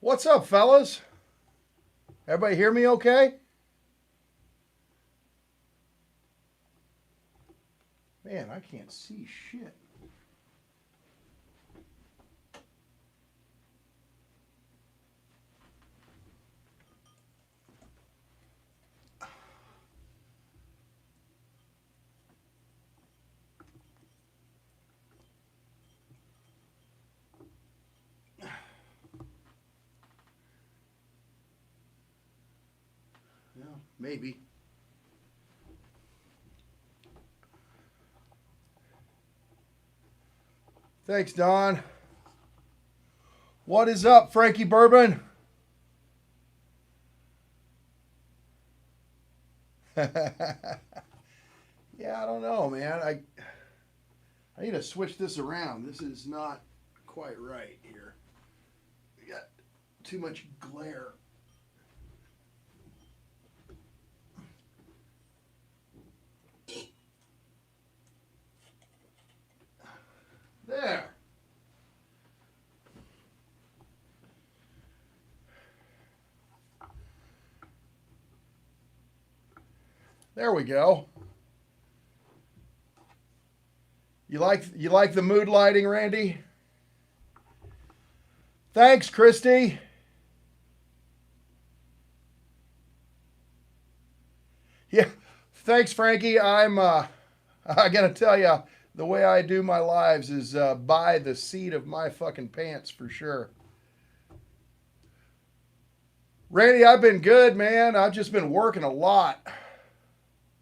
What's up, fellas? Everybody hear me okay? Man, I can't see shit. Yeah, maybe. Thanks, Don. What is up, Frankie Bourbon? Yeah, I don't know, man. I need to switch this around. This is not quite right here. We got too much glare. There. There we go. You like the mood lighting, Randy? Thanks, Christy. Yeah, thanks, Frankie. I gotta tell you, the way I do my lives is by the seat of my fucking pants for sure. Randy, I've been good, man. I've just been working a lot.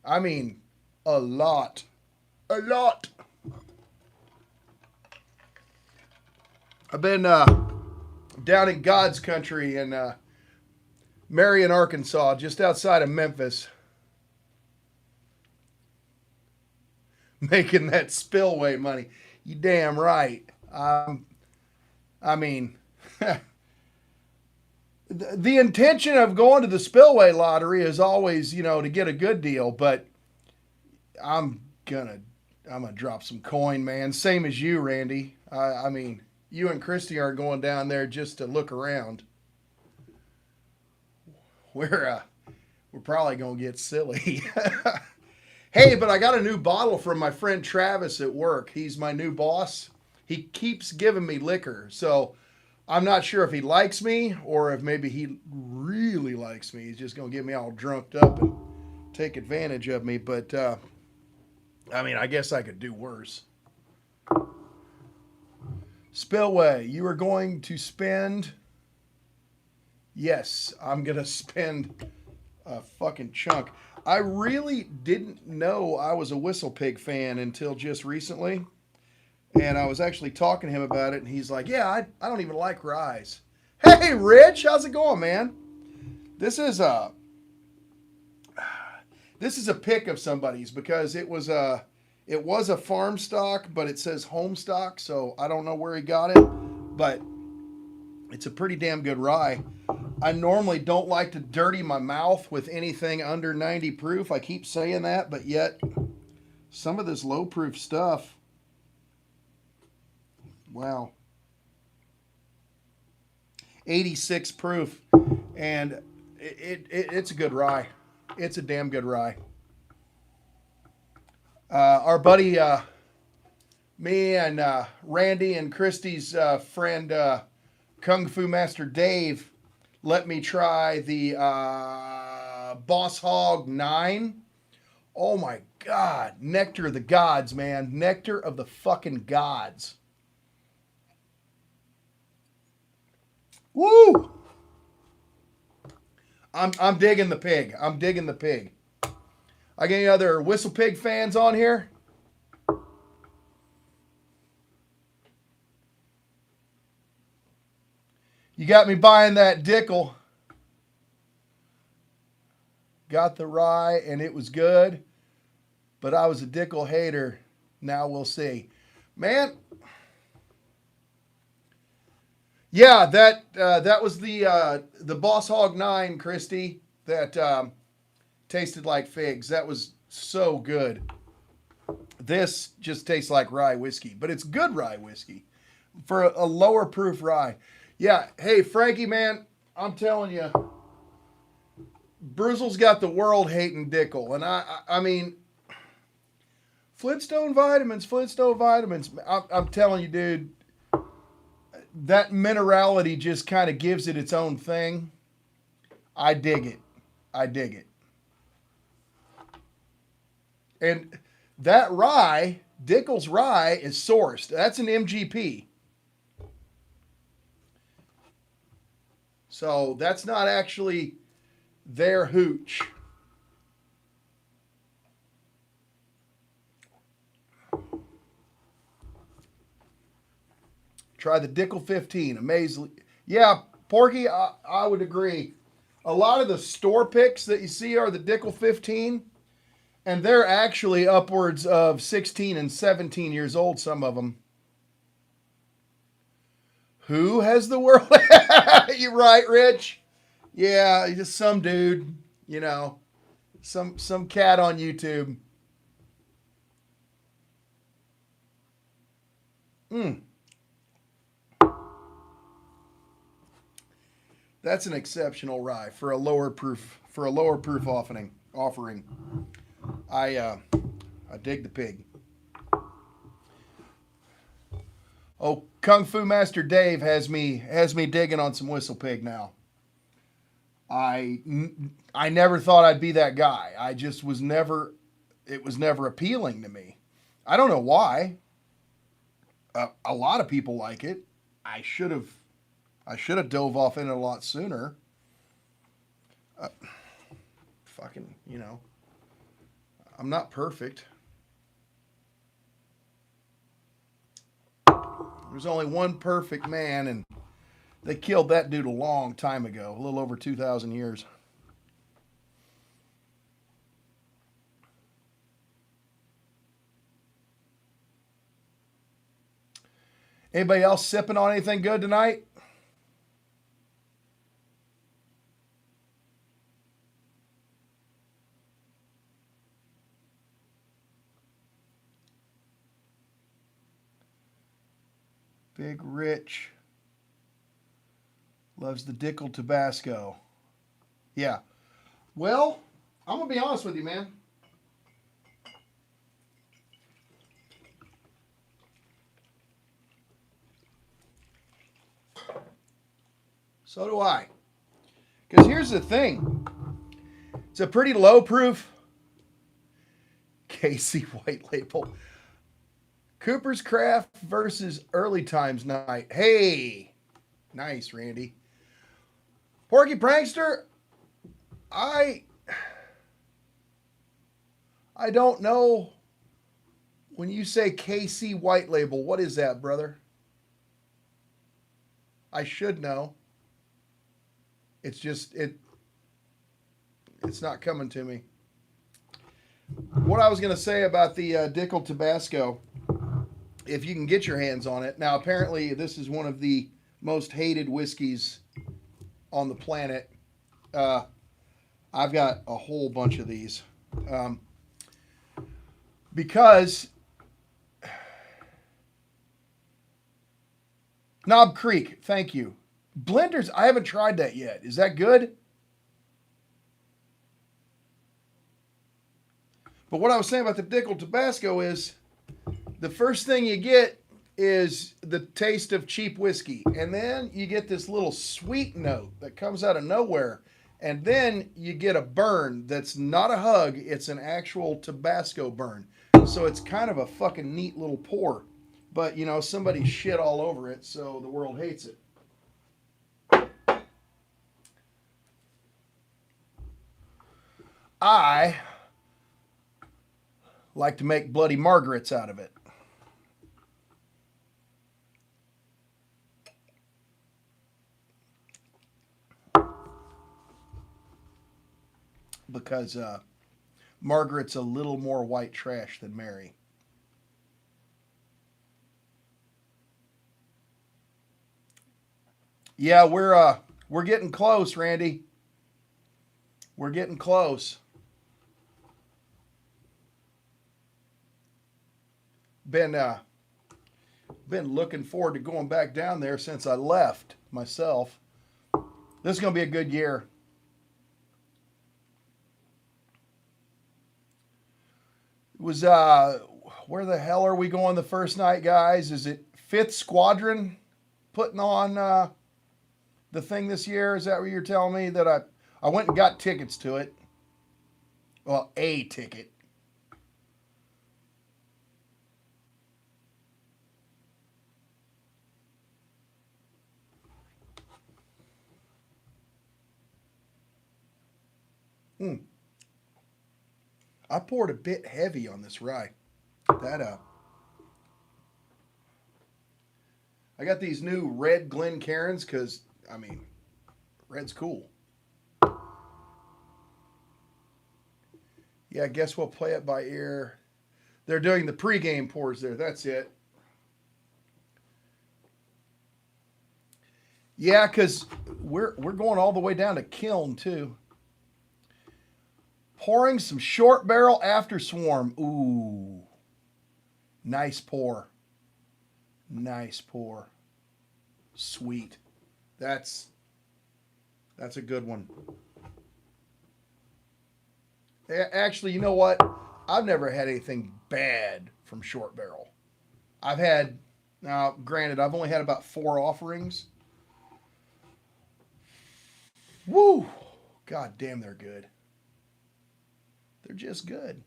I mean, a lot, a lot. I've been down in God's country in Marion, Arkansas, just outside of Memphis, making that spillway money. You damn right. I mean, the intention of going to the spillway lottery is always, to get a good deal. But I'm gonna, I'm gonna drop some coin, man. Same as you, Randy. I mean, you and Christy aren't going down there just to look around. We're probably gonna get silly. Hey, but I got a new bottle from my friend Travis at work. He's my new boss. He keeps giving me liquor. So I'm not sure if he likes me or if maybe he really likes me. He's just going to get me all drunked up and take advantage of me. But, I mean, I guess I could do worse. Spillway, you are going to spend. Yes, I'm going to spend a fucking chunk. I really didn't know I was a Whistle Pig fan until just recently. And I was actually talking to him about it, and he's like, yeah, I don't even like ryes. Hey, Rich, how's it going, man? This is a this is a pick of somebody's because it was a farm stock, but it says home stock, so I don't know where he got it, but it's a pretty damn good rye. I normally don't like to dirty my mouth with anything under 90 proof. I keep saying that, but yet some of this low proof stuff, wow. 86 proof, and it's a good rye. It's a damn good rye. Our buddy, me and Randy and Christy's friend, Kung Fu Master Dave, let me try the Boss Hog 9. Oh my God. Nectar of the gods, man. Nectar of the fucking gods. Woo! I'm digging the pig. I'm digging the pig. I got any other Whistle Pig fans on here? You got me buying that Dickel. Got the rye and it was good, but I was a Dickel hater. Now we'll see. Man, yeah, that was the Boss Hog 9, Christy, that tasted like figs. That was so good. This just tastes like rye whiskey, but it's good rye whiskey for a lower proof rye. Yeah. Hey, Frankie, man, I'm telling you, Brizzle's got the world hating Dickel, and I mean, Flintstone vitamins, Flintstone vitamins. I'm telling you, dude, that minerality just kind of gives it its own thing. I dig it. I dig it. And that rye, Dickel's rye, is sourced. That's an MGP. So that's not actually their hooch. Try the Dickel 15. Amazing. Yeah, Porky, I would agree. A lot of the store picks that you see are the Dickel 15, and they're actually upwards of 16 and 17 years old, some of them. Who has the world? You're right, Rich. Yeah, just some dude, you know, some cat on YouTube. Mm, that's an exceptional rye for a lower proof offering. I dig the pig. Oh, Kung Fu Master Dave has me digging on some whistle pig now. I I never thought I'd be that guy. I just was never it was never appealing to me. I don't know why. A lot of people like it. I should have I should have dove off in it a lot sooner. Uh, fucking, I'm not perfect. There's only one perfect man, and they killed that dude a long time ago, a little over 2,000 years. Anybody else sipping on anything good tonight? Big Rich loves the Dickel Tabasco. Yeah. Well, I'm going to be honest with you, man. So do I. Because here's the thing, it's a pretty low proof KC White Label. Cooper's Craft versus Early Times Night. Hey, nice, Randy. Porky Prankster, I I don't know. When you say KC White Label, what is that, brother? I should know. It's just it's not coming to me. What I was going to say about the Dickel Tabasco, if you can get your hands on it. Now, apparently, this is one of the most hated whiskeys on the planet. Uh, I've got a whole bunch of these because Knob Creek. Thank you. Blenders. I haven't tried that yet. Is that good? But what I was saying about the Dickel Tabasco is the first thing you get is the taste of cheap whiskey. And then you get this little sweet note that comes out of nowhere. And then you get a burn that's not a hug, it's an actual Tabasco burn. So it's kind of a fucking neat little pour. But, somebody shit all over it, so the world hates it. I like to make Bloody Margarets out of it. Because Margaret's a little more white trash than Mary. Yeah, we're getting close, Randy. We're getting close. Been looking forward to going back down there since I left myself. This is going to be a good year. It was, where the hell are we going the first night, guys? Is it 5th Squadron putting on the thing this year? Is that what you're telling me? That I went and got tickets to it. Well, a ticket. I poured a bit heavy on this rye. That I got these new red Glencairns because, I mean, red's cool. Yeah, I guess we'll play it by ear. They're doing the pregame pours there. That's it. Yeah, because we're going all the way down to kiln too. Pouring some short barrel after swarm. Ooh, nice pour. Nice pour. Sweet. That's a good one. Actually, you know what? I've never had anything bad from short barrel. I've had, now granted, I've only had about 4 offerings. Woo! God damn, they're good. They're just good.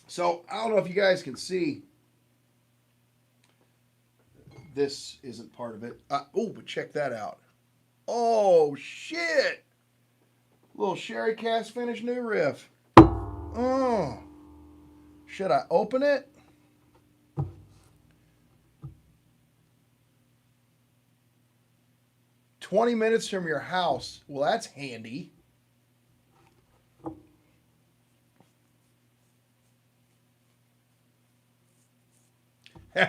So, I don't know if you guys can see. This isn't part of it. Oh, but check that out. Oh, shit! Little sherry cask finish new riff. Oh. Should I open it? "20 minutes from your house." Well, that's handy. Do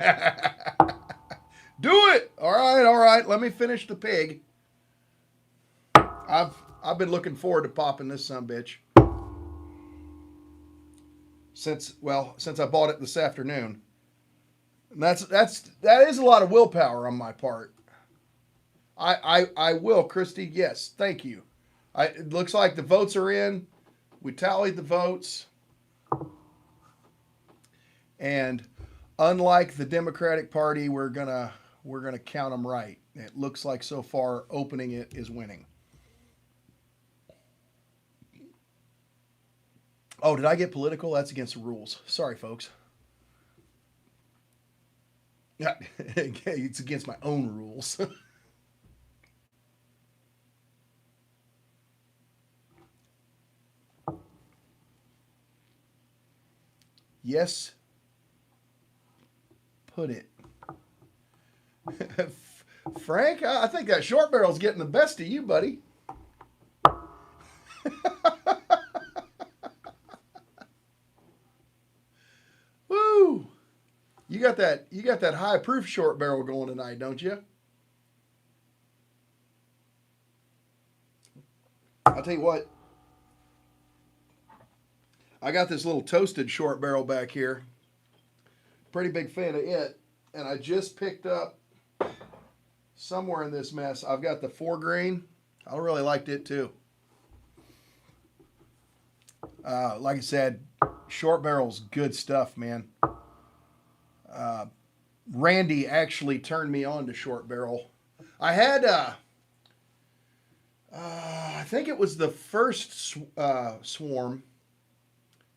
it. All right. Let me finish the pig. I've been looking forward to popping this sumbitch since I bought it this afternoon. And that is a lot of willpower on my part. I will, Christy. Yes, thank you. It looks like the votes are in. We tallied the votes, and unlike the Democratic Party, we're gonna count them right. It looks like so far opening it is winning. Oh, did I get political? That's against the rules. Sorry, folks. Yeah, it's against my own rules. Yes, put it. Frank, I think that short barrel's getting the best of you, buddy. Woo! You got that high proof short barrel going tonight, don't you? I'll tell you what. I got this little toasted short barrel back here. Pretty big fan of it. And I just picked up somewhere in this mess. I've got the 4 grain. I really liked it too. Like I said, short barrel's good stuff, man. Randy actually turned me on to short barrel. I had, I think it was the first swarm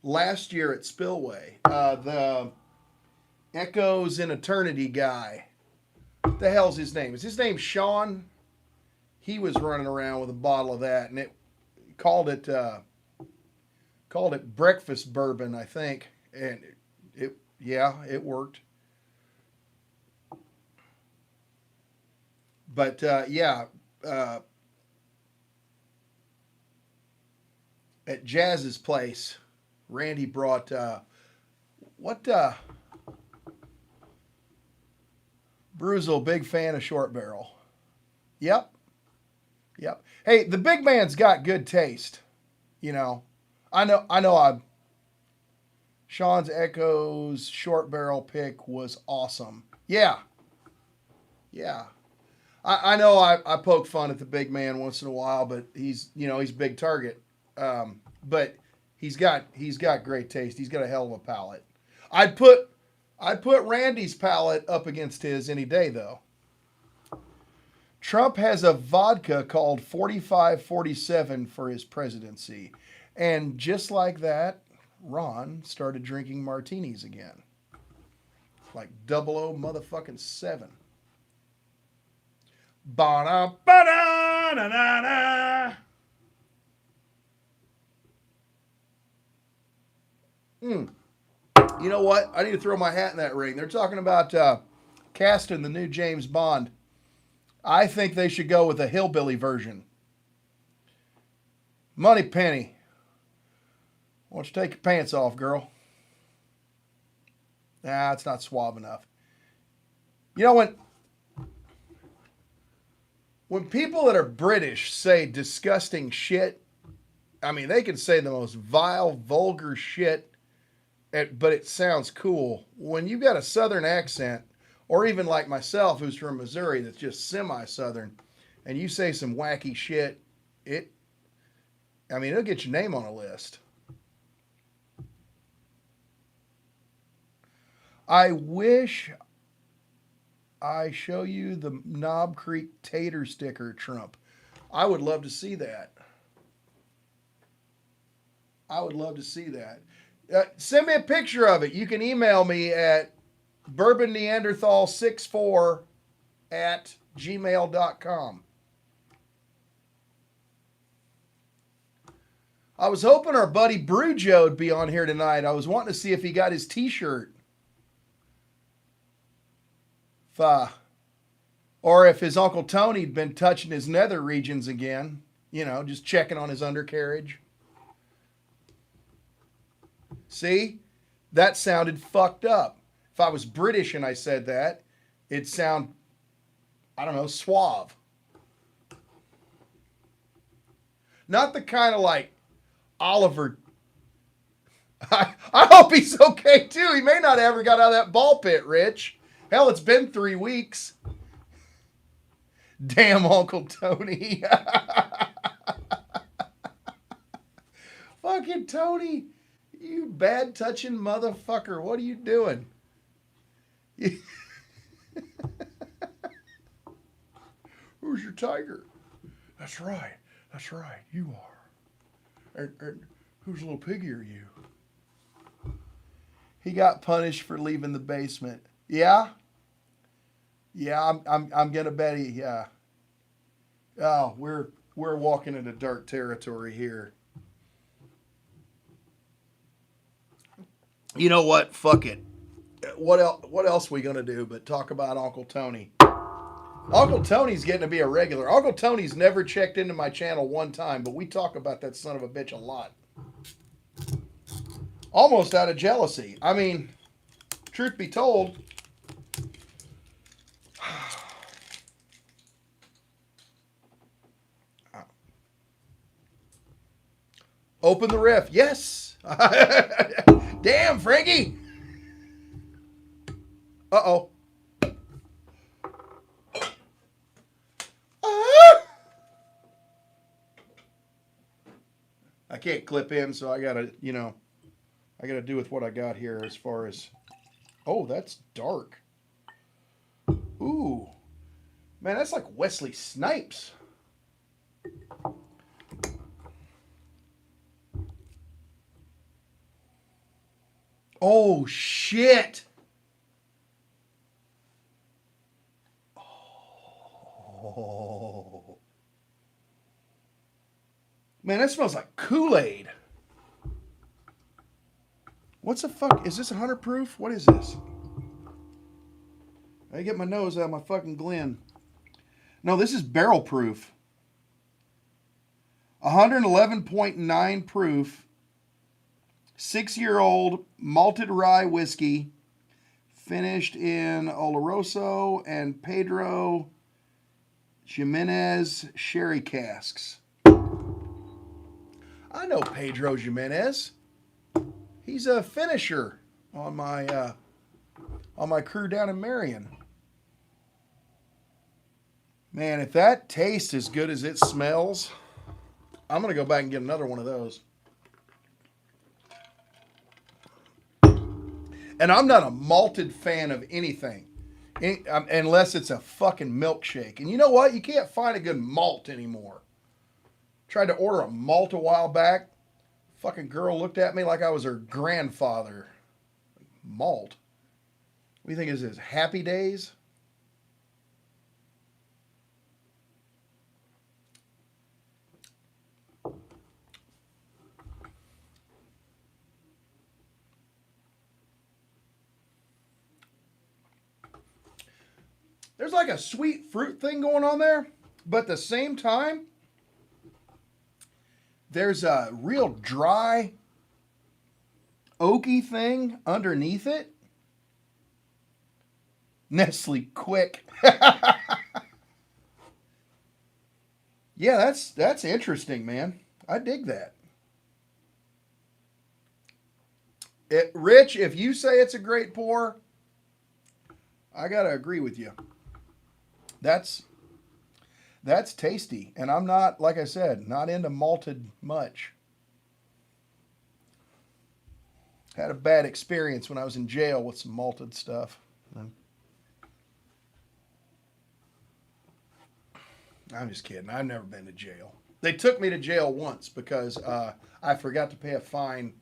last year at Spillway. The Echoes in Eternity guy. What the hell's his name? Is his name Sean? He was running around with a bottle of that, and it called it breakfast bourbon, I think, and it worked. But at Jazz's place, Randy brought Bruzel, big fan of short barrel. Yep. Hey, the big man's got good taste. You know, I know. Sean's Echoes short barrel pick was awesome. Yeah, yeah. I know I poke fun at the big man once in a while, but he's a big target. But he's got great taste. He's got a hell of a palate. I'd put I'd put Randy's palate up against his any day though. Trump has a vodka called 4547 for his presidency. And just like that, Ron started drinking martinis again. Like double O motherfucking 7. Ba-da, ba-da, na, na, na. Mm. You know what? I need to throw my hat in that ring. They're talking about casting the new James Bond. I think they should go with a hillbilly version. Money Penny, why don't you take your pants off, girl? Nah, it's not suave enough. You know, when people that are British say disgusting shit, I mean, they can say the most vile, vulgar shit, but it sounds cool. When you've got a southern accent, or even like myself, who's from Missouri, that's just semi-southern, and you say some wacky shit, it'll get your name on a list. I wish I show you the Knob Creek tater sticker, Trump. I would love to see that. I would love to see that. Send me a picture of it. You can email me at Bourbon Neanderthal 64 at gmail.com. I was hoping our buddy Brew Joe would be on here tonight. I was wanting to see if he got his t-shirt. Or if his Uncle Tony'd been touching his nether regions again. Just checking on his undercarriage. See? That sounded fucked up. If I was British and I said that, it'd sound, I don't know, suave. Not the kind of like Oliver. I hope he's okay too. He may not have ever got out of that ball pit, Rich. Hell, it's been 3 weeks. Damn Uncle Tony. Fucking Tony. You bad touching motherfucker. What are you doing? Who's your tiger? That's right. That's right. You are. And whose little piggy are you? He got punished for leaving the basement. Yeah? Yeah, I'm gonna bet he. Yeah. Oh, we're walking into dark territory here. You know what? Fuck it. What else we gonna do but talk about Uncle Tony? Uncle Tony's getting to be a regular. Uncle Tony's never checked into my channel one time, but we talk about that son of a bitch a lot. Almost out of jealousy. I mean, truth be told, open the riff. Yes. Damn, Frankie. Uh-oh. I can't clip in, so I gotta do with what I got here as far as. Oh, that's dark. Ooh. Man, that's like Wesley Snipes. Oh, shit. Oh. Man, that smells like Kool-Aid. What's the fuck? Is this 100 proof? What is this? I get my nose out of my fucking Glen. No, this is barrel proof. 111.9 proof. 6-year-old malted rye whiskey. Finished in Oloroso and Pedro Jimenez sherry casks. I know Pedro Jimenez. He's a finisher on my crew down in Marion. Man, if that tastes as good as it smells, I'm going to go back and get another one of those. And I'm not a malted fan of anything, unless it's a fucking milkshake. And you know what? You can't find a good malt anymore. Tried to order a malt a while back. Fucking girl looked at me like I was her grandfather. Malt? What do you think this is? Happy Days? There's like a sweet fruit thing going on there, but at the same time, there's a real dry, oaky thing underneath it. Nestle Quick. Yeah, that's interesting, man. I dig that. Rich, if you say it's a great pour, I gotta agree with you. That's tasty, and I'm not, like I said, not into malted much. Had a bad experience when I was in jail with some malted stuff. I'm just kidding. I've never been to jail. They took me to jail once because I forgot to pay a fine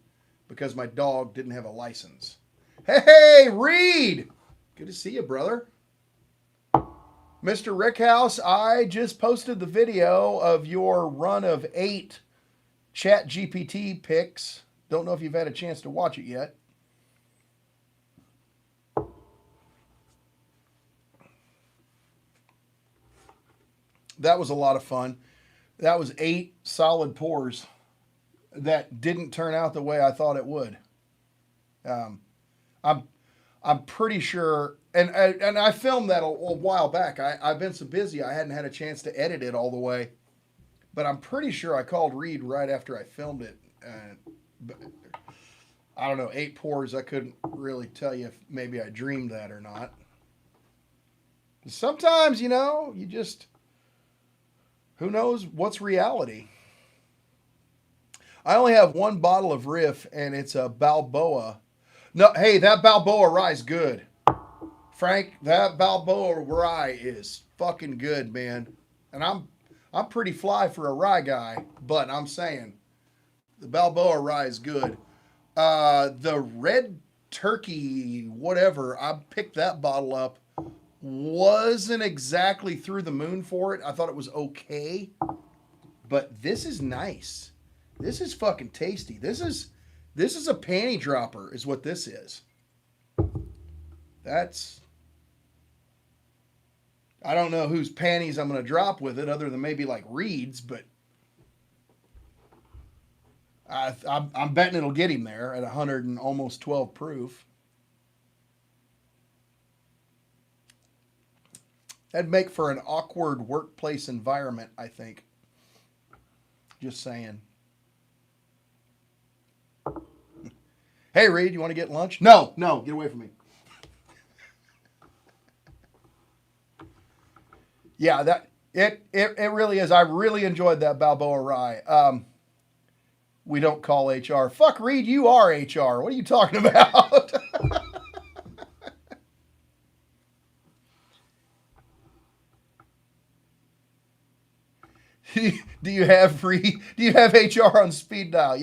because my dog didn't have a license. Hey, Reed! Good to see you, brother. Mr. Rickhouse, I just posted the video of your run of 8 Chat GPT picks. Don't know if you've had a chance to watch it yet. That was a lot of fun. That was 8 solid pours that didn't turn out the way I thought it would. I'm pretty sure, and I filmed that a while back. I've been so busy I hadn't had a chance to edit it all the way, but I'm pretty sure I called Reed right after I filmed it. But I don't know, 8 pours. I couldn't really tell you if maybe I dreamed that or not. Sometimes, you just, who knows what's reality. I only have one bottle of Riff, and it's a Balboa. No, hey, that Balboa rye is good. Frank, that Balboa rye is fucking good, man. And I'm pretty fly for a rye guy, but I'm saying the Balboa rye is good. The Red Turkey, whatever, I picked that bottle up. Wasn't exactly through the moon for it. I thought it was okay. But this is nice. This is fucking tasty. This is a panty dropper is what this is. I don't know whose panties I'm going to drop with it other than maybe like Reed's, but I'm betting it'll get him there at 100 and almost 12 proof. That'd make for an awkward workplace environment, I think. Just saying. Hey, Reed, you want to get lunch? No, get away from me. Yeah, it really is. I really enjoyed that Balboa rye. We don't call HR. Fuck, Reed, you are HR. What are you talking about? Do you have HR on speed dial?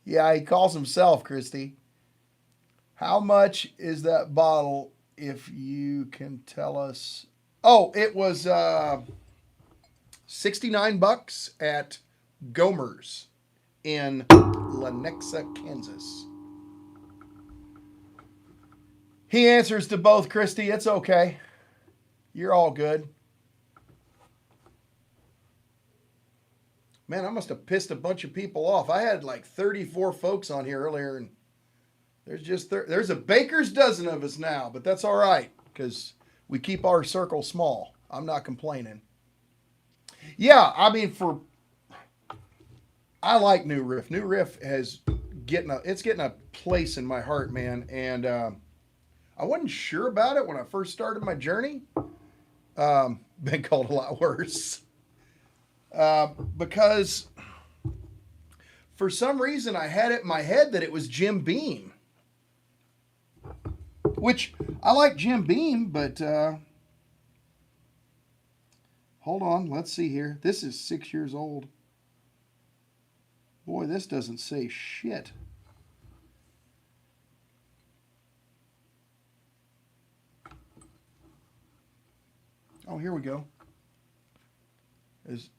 Yeah, he calls himself, Christy. How much is that bottle, if you can tell us? Oh, it was $69 at Gomer's in Lenexa, Kansas. He answers to both, Christy. It's okay. You're all good. Man, I must have pissed a bunch of people off. I had like 34 folks on here earlier, and there's a baker's dozen of us now, but that's all right because we keep our circle small. I'm not complaining. Yeah, I mean, I like New Riff. New Riff it's getting a place in my heart, man. And I wasn't sure about it when I first started my journey. Been called a lot worse because for some reason I had it in my head that it was Jim Beam, which I like Jim Beam, but hold on, let's see here. This is 6 years old. Boy, this doesn't say shit. Oh, here we go. Is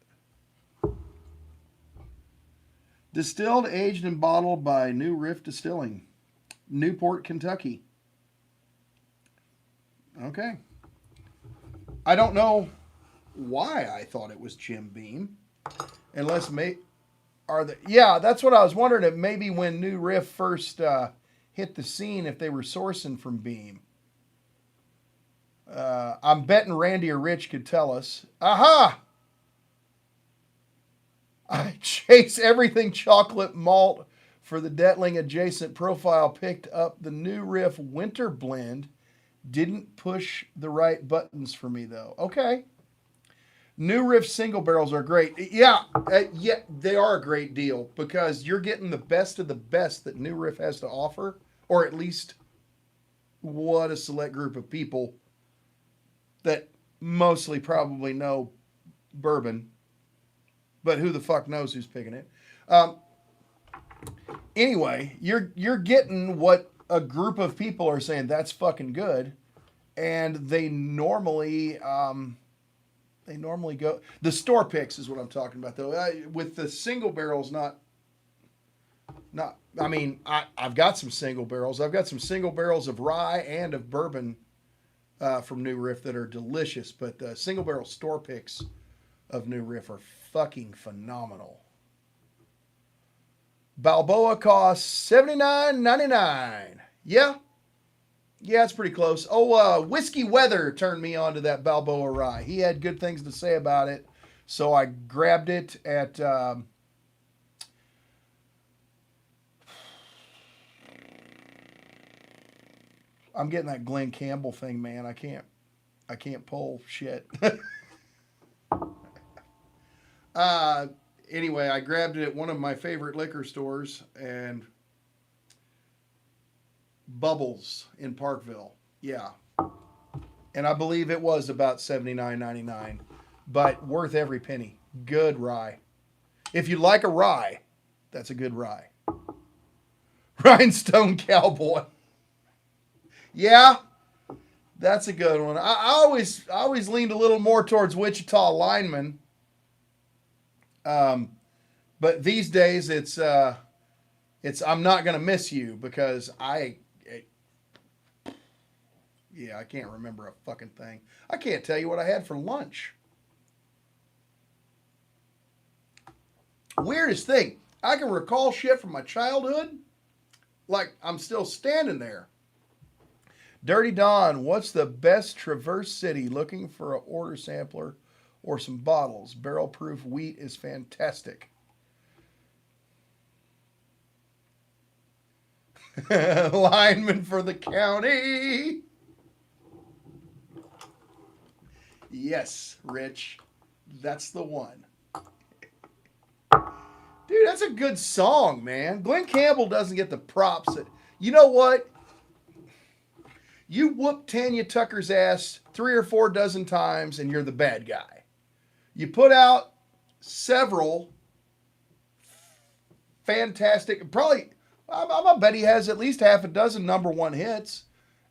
distilled, aged, and bottled by New Riff Distilling, Newport, Kentucky. Okay. I don't know why I thought it was Jim Beam, unless yeah, that's what I was wondering. If maybe when New Riff first hit the scene, if they were sourcing from Beam. I'm betting Randy or Rich could tell us. Aha! I chase everything chocolate malt for the Detling adjacent profile. Picked up the New Riff Winter Blend. Didn't push the right buttons for me though. Okay. New Riff single barrels are great. Yeah, they are a great deal because you're getting the best of the best that New Riff has to offer, or at least what a select group of people that mostly probably know bourbon, but who the fuck knows who's picking it. Anyway, you're getting what a group of people are saying that's fucking good, and they normally go. The store picks is what I'm talking about, though. With the single barrels, not. I mean, I've got some single barrels. I've got some single barrels of rye and of bourbon from New Riff that are delicious. But the single barrel store picks of New Riff are fucking phenomenal. Balboa costs $79.99. Yeah, it's pretty close. Oh, Whiskey Weather turned me on to that Balboa rye. He had good things to say about it, so I grabbed it at. I'm getting that Glenn Campbell thing, man. I can't pull shit. Anyway, I grabbed it at one of my favorite liquor stores, and Bubbles in Parkville. Yeah. And I believe it was about $79.99, but worth every penny. Good rye. If you like a rye, that's a good rye. Rhinestone Cowboy. Yeah, that's a good one. I always leaned a little more towards Wichita Lineman. But these days it's I'm not gonna miss you because I can't remember a fucking thing. I can't tell you what I had for lunch. Weirdest thing, I can recall shit from my childhood like I'm still standing there. Dirty Don, what's the best Traverse City? Looking for an order sampler or some bottles. Barrel proof wheat is fantastic. Lineman for the county. Yes, Rich. That's the one. Dude, that's a good song, man. Glenn Campbell doesn't get the props that. You know what? You whoop Tanya Tucker's ass 3 or 4 dozen times and you're the bad guy. You put out several fantastic, probably, I bet he has at least half a dozen #1 hits.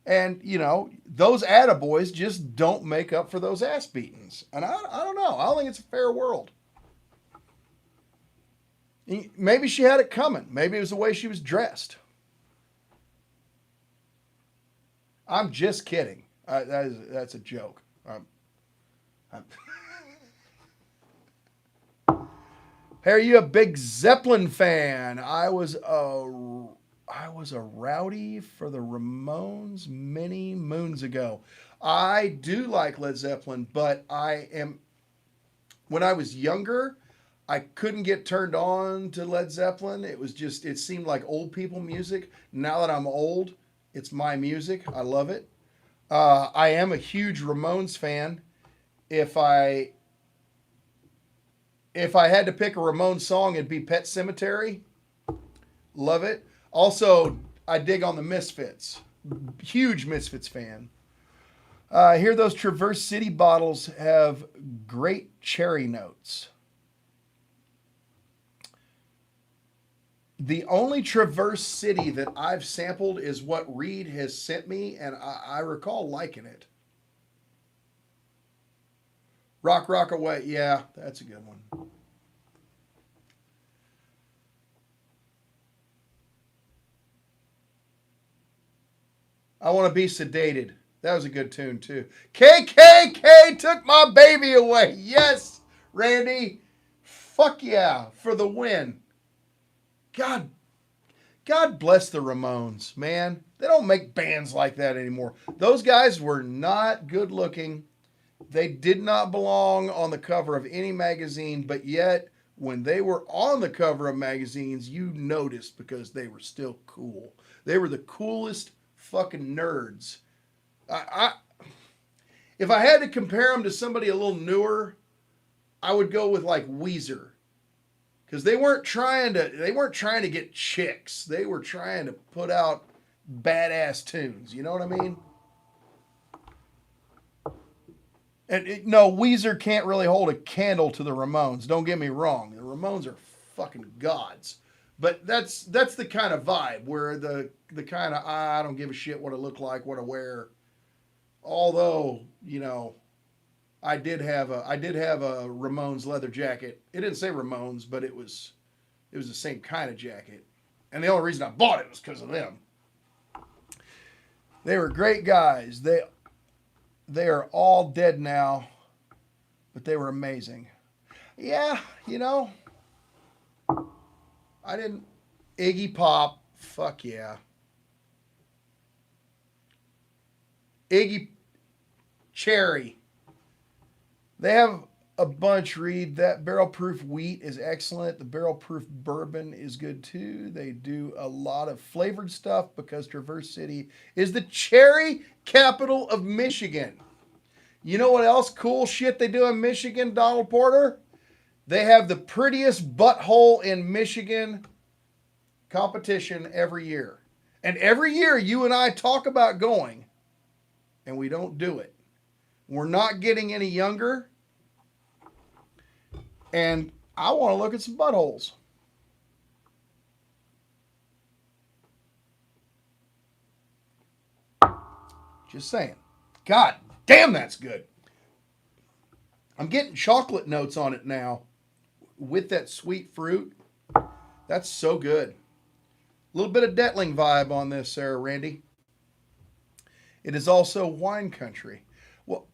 And, you know, those attaboys just don't make up for those ass beatings. And I don't know. I don't think it's a fair world. Maybe she had it coming. Maybe it was the way she was dressed. I'm just kidding. That's a joke. Hey, are you a big Zeppelin fan? I was a rowdy for the Ramones many moons ago. I do like Led Zeppelin, but when I was younger, I couldn't get turned on to Led Zeppelin. It was just, it seemed like old people music. Now that I'm old, it's my music. I love it. I am a huge Ramones fan. If I if I had to pick a Ramones song, it'd be Pet Cemetery. Love it. Also, I dig on the Misfits. Huge Misfits fan. I hear those Traverse City bottles have great cherry notes. The only Traverse City that I've sampled is what Reed has sent me, and I recall liking it. Rock, Rock Away. Yeah, that's a good one. I Want to Be Sedated. That was a good tune, too. KKK took my baby away. Yes, Randy. Fuck yeah, for the win. God, God bless the Ramones, man. They don't make bands like that anymore. Those guys were not good looking. They did not belong on the cover of any magazine, but yet when they were on the cover of magazines, you noticed because they were still cool. They were the coolest fucking nerds. I if I had to compare them to somebody a little newer, I would go with like Weezer. Because they weren't trying to get chicks. They were trying to put out badass tunes. You know what I mean? And no, Weezer can't really hold a candle to the Ramones. Don't get me wrong. The Ramones are fucking gods. But that's the kind of vibe where the kind of I don't give a shit what I look like, what I wear. Although, I did have a Ramones leather jacket. It didn't say Ramones, but it was the same kind of jacket. And the only reason I bought it was because of them. They were great guys. They are all dead now, but they were amazing. Yeah, I didn't. Iggy Pop, fuck yeah. Iggy Cherry. They have a bunch, Reed. That barrel proof wheat is excellent. The barrel proof bourbon is good too. They do a lot of flavored stuff because Traverse City is the cherry capital of Michigan. You know what else cool shit they do in Michigan, Donald Porter? They have the prettiest butthole in Michigan competition every year. And every year you and I talk about going, and we don't do it. We're not getting any younger. And I want to look at some buttholes. Just saying. God damn, that's good. I'm getting chocolate notes on it now with that sweet fruit. That's so good. A little bit of Detling vibe on this, Sarah Randy. It is also wine country. Well,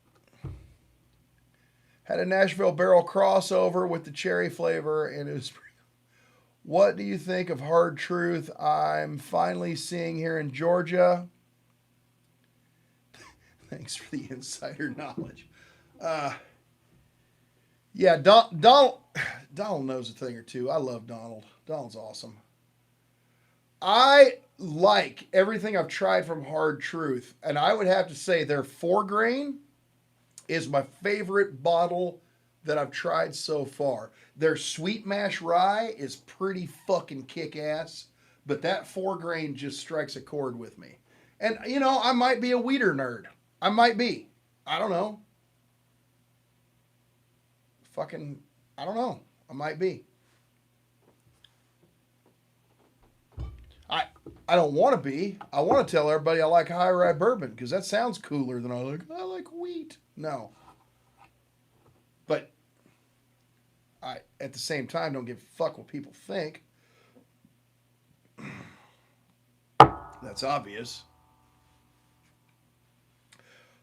had a Nashville barrel crossover with the cherry flavor, and it was. What do you think of Hard Truth? I'm finally seeing here in Georgia. Thanks for the insider knowledge. Yeah, Donald knows a thing or two. I love Donald. Donald's awesome. I like everything I've tried from Hard Truth, and I would have to say their 4-grain is my favorite bottle that I've tried so far. Their sweet mash rye is pretty fucking kick-ass, but that 4-grain just strikes a chord with me. And, I might be a weeder nerd. I might be. I don't know. I don't know. I might be. I don't want to be. I want to tell everybody I like high rye bourbon because that sounds cooler than I like wheat. No. But I, at the same time, don't give a fuck what people think. That's obvious.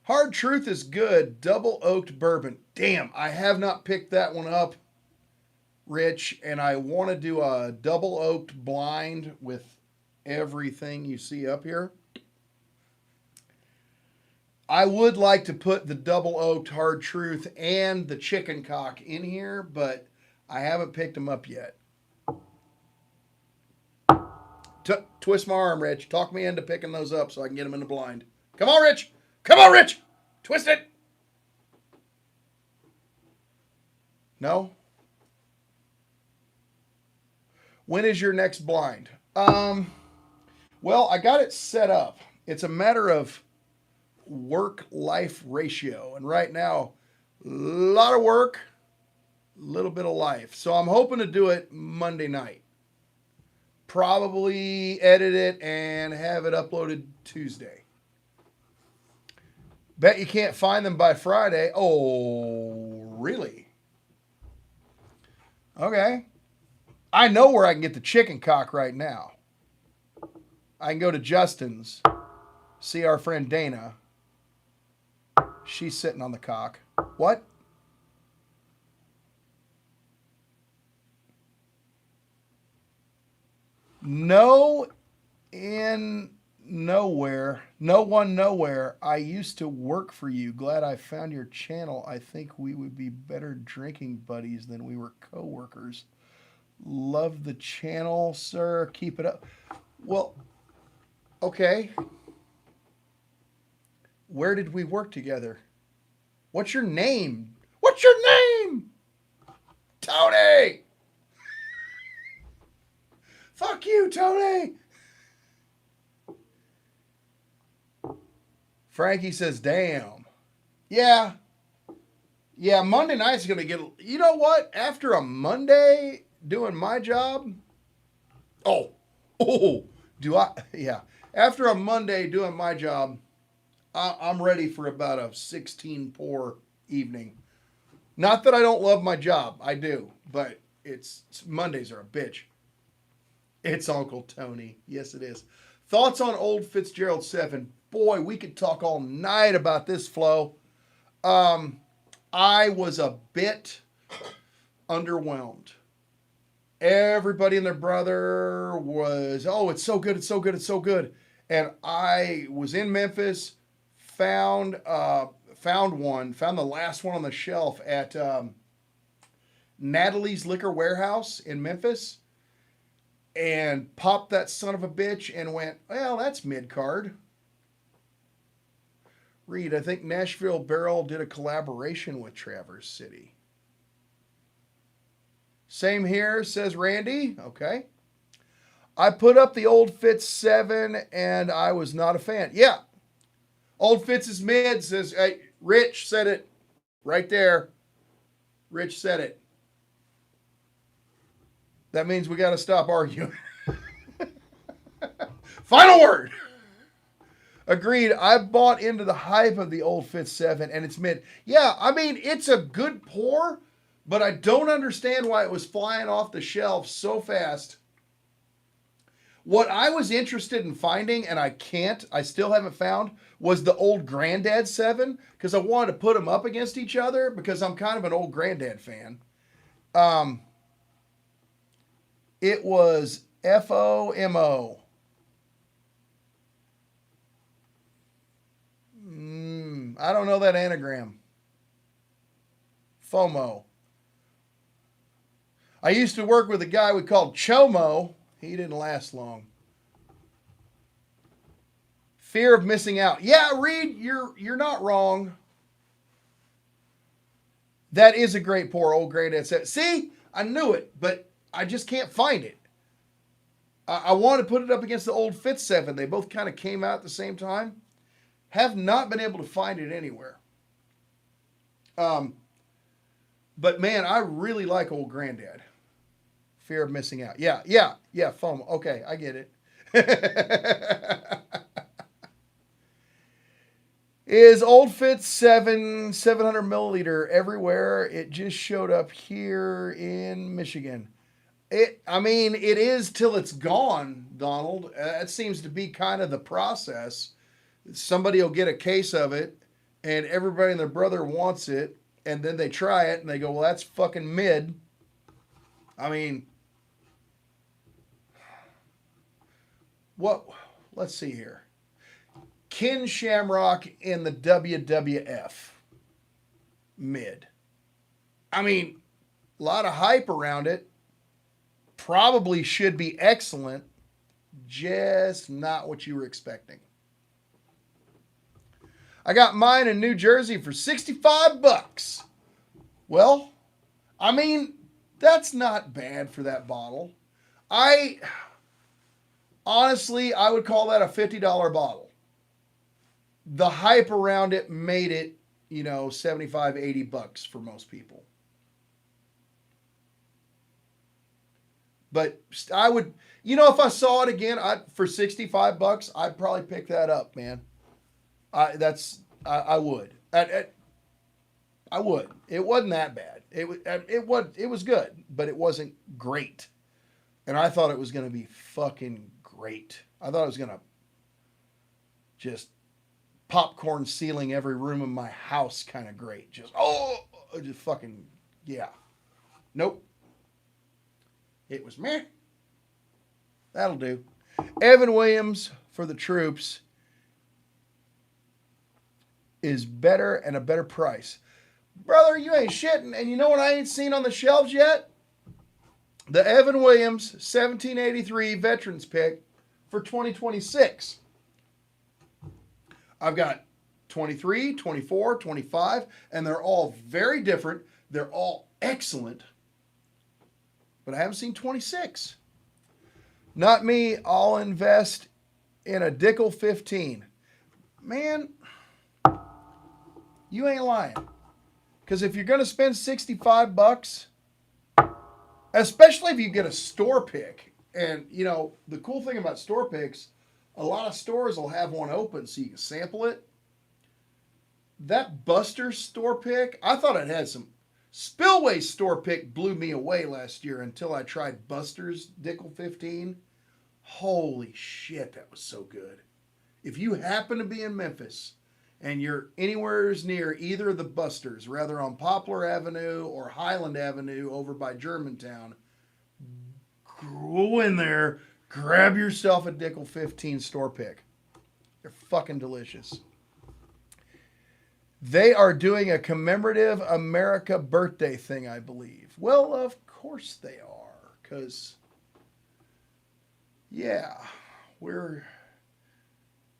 Hard Truth is good. Double oaked bourbon. Damn, I have not picked that one up, Rich, and I want to do a double oaked blind with everything you see up here. I would like to put the double oaked Hard Truth and the chicken cock in here, but I haven't picked them up yet. Twist my arm, Rich. Talk me into picking those up so I can get them in the blind. Come on, Rich. Come on, Rich. Twist it. No? When is your next blind? Well, I got it set up. It's a matter of work-life ratio. And right now, a lot of work, a little bit of life. So I'm hoping to do it Monday night. Probably edit it and have it uploaded Tuesday. Bet you can't find them by Friday. Oh, really? Okay. I know where I can get the chicken cock right now. I can go to Justin's, see our friend Dana. She's sitting on the cock. What? No, in nowhere. No one nowhere. I used to work for you. Glad I found your channel. I think we would be better drinking buddies than we were co-workers. Love the channel, sir. Keep it up. Well, okay. Where did we work together? What's your name? What's your name? Tony! Fuck you, Tony! Frankie says, damn. Yeah. Yeah, Monday night's going to get... You know what? After a Monday doing my job... Oh. Do I... Yeah. After a Monday doing my job, I'm ready for about a 16-pour evening. Not that I don't love my job. I do. But Mondays are a bitch. It's Uncle Tony. Yes, it is. Thoughts on old Fitzgerald 7? Boy, we could talk all night about this, Flo. I was a bit underwhelmed. Everybody and their brother was, oh, it's so good, it's so good, it's so good. And I was in Memphis, found the last one on the shelf at Natalie's Liquor Warehouse in Memphis. And popped that son of a bitch and went, well, that's mid-card. Reed, I think Nashville Barrel did a collaboration with Traverse City. Same here, says Randy. Okay. I put up the Old Fitz 7 and I was not a fan. Yeah. Old Fitz is mid, says, hey, Rich said it right there. Rich said it. That means we got to stop arguing. Final word. Agreed. I bought into the hype of the Old Fitz 7 and it's mid. Yeah, I mean, it's a good pour, but I don't understand why it was flying off the shelf so fast. What I was interested in finding, and I still haven't found, was the Old Granddad 7, because I wanted to put them up against each other because I'm kind of an Old Granddad fan. It was FOMO. I don't know that anagram. FOMO. I used to work with a guy we called Chomo. He didn't last long. Fear of missing out. Yeah, Reed, you're not wrong. That is a great pour, Old Granddad said. See, I knew it, but I just can't find it. I want to put it up against the Old Fitz 7. They both kind of came out at the same time. Have not been able to find it anywhere. But man, I really like Old Granddad. Fear of missing out. Yeah, FOMO. Okay, I get it. Is Old Fitz 700 milliliter everywhere? It just showed up here in Michigan. It is till it's gone, Donald. That seems to be kind of the process. Somebody will get a case of it, and everybody and their brother wants it, and then they try it, and they go, well, that's fucking mid. I mean, what? Let's see here. Ken Shamrock in the WWF. Mid. I mean, A lot of hype around it. Probably should be excellent. Just not what you were expecting. I got mine in New Jersey for 65 bucks. Well, I mean, that's not bad for that bottle. I honestly, I would call that a $50 bottle. The hype around it made it, 75, 80 bucks for most people. But I would, if I saw it again, for 65 bucks, I'd probably pick that up, man. I would. I would. It wasn't that bad. It was good, but it wasn't great. And I thought it was going to be fucking great. I thought it was going to just popcorn ceiling every room in my house kind of great. Just fucking, yeah. Nope. It was meh. That'll do. Evan Williams for the troops is better and a better price. Brother, you ain't shitting. And you know what I ain't seen on the shelves yet? The Evan Williams 1783 Veterans Pick for 2026. I've got 23, 24, 25, and they're all very different. They're all excellent. But I haven't seen 26. Not me. I'll invest in a Dickel 15. Man, you ain't lying. Because if you're going to spend 65 bucks, especially if you get a store pick, and, the cool thing about store picks, a lot of stores will have one open so you can sample it. That Buster store pick, I thought it had some. Spillway store pick blew me away last year until I tried Buster's Dickel 15. Holy shit, that was so good. If you happen to be in Memphis and you're anywhere near either of the Busters, rather on Poplar Avenue or Highland Avenue over by Germantown, go in there, grab yourself a Dickel 15 store pick. They're fucking delicious. They are doing a commemorative America birthday thing, I believe. Well, of course they are, because, yeah, we're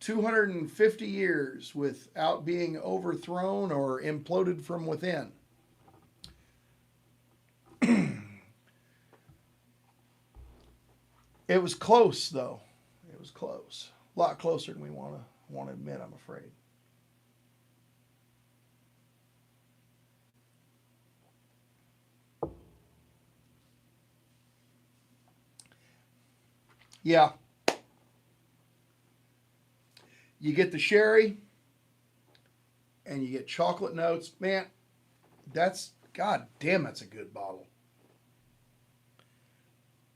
250 years without being overthrown or imploded from within. It was close, though. It was close. A lot closer than we want to admit, I'm afraid. Yeah. You get the sherry and you get chocolate notes. Man, God damn, that's a good bottle.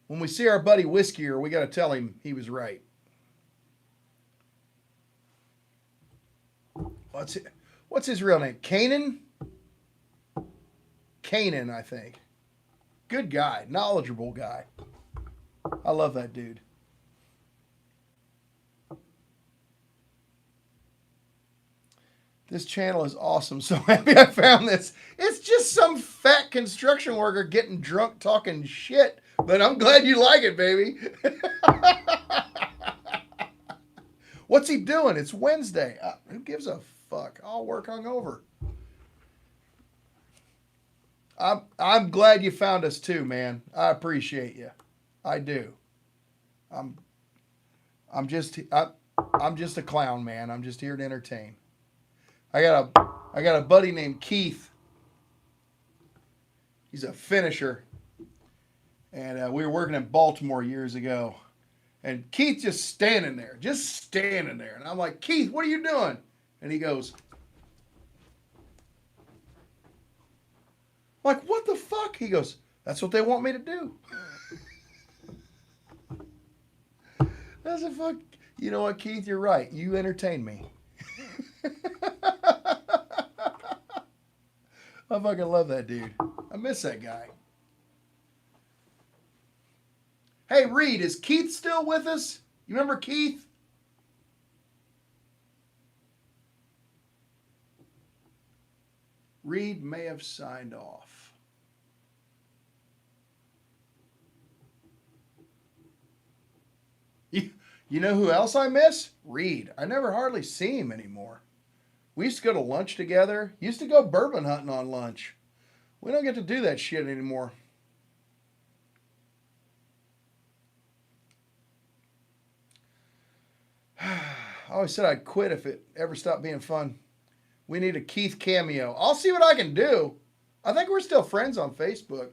When we see our buddy Whiskyer, we got to tell him he was right. What's his real name? Kanan? Kanan, I think. Good guy. Knowledgeable guy. I love that dude. This channel is awesome. So happy I found this. It's just some fat construction worker getting drunk talking shit. But I'm glad you like it, baby. What's he doing? It's Wednesday. Who gives a fuck? I'll work hungover. I'm glad you found us too, man. I appreciate you. I do. I'm just a clown, man. I'm just here to entertain. I got a buddy named Keith. He's a finisher. And we were working in Baltimore years ago. And Keith just standing there. And I'm like, Keith, what are you doing? And he goes, like, what the fuck? He goes, that's what they want me to do. That's a fuck. You know what, Keith? You're right. You entertain me. I fucking love that dude. I miss that guy. Hey, Reed, is Keith still with us? You remember Keith? Reed may have signed off. You know who else I miss? Reed. I never hardly see him anymore. We used to go to lunch together. Used to go bourbon hunting on lunch. We don't get to do that shit anymore. I always said I'd quit if it ever stopped being fun. We need a Keith cameo. I'll see what I can do. I think we're still friends on Facebook.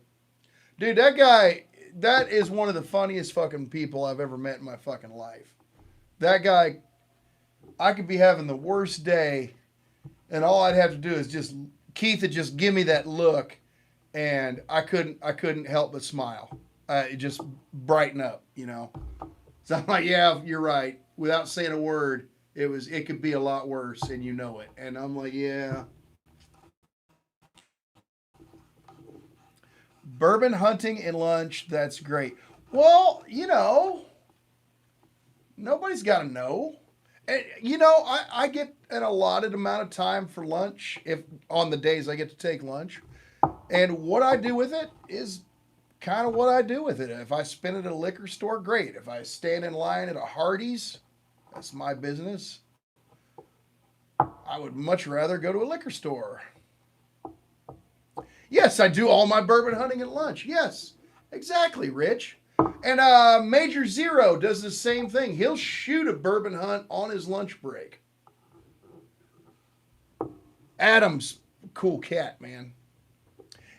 Dude, that guy, that is one of the funniest fucking people I've ever met in my fucking life. That guy, I could be having the worst day, and all I'd have to do is just, Keith would just give me that look, and I couldn't help but smile. It just brighten up, you know. So I'm like, yeah, you're right. Without saying a word, it could be a lot worse, and you know it. And I'm like, yeah. Bourbon hunting and lunch, that's great. Well, you know, nobody's got to know. And, you know, I get an allotted amount of time for lunch if on the days I get to take lunch. And what I do with it is kind of what I do with it. If I spend it at a liquor store, great. If I stand in line at a Hardee's, that's my business. I would much rather go to a liquor store. Yes, I do all my bourbon hunting at lunch. Yes, exactly, Rich. And Major Zero does the same thing. He'll shoot a bourbon hunt on his lunch break. Adam's a cool cat, man.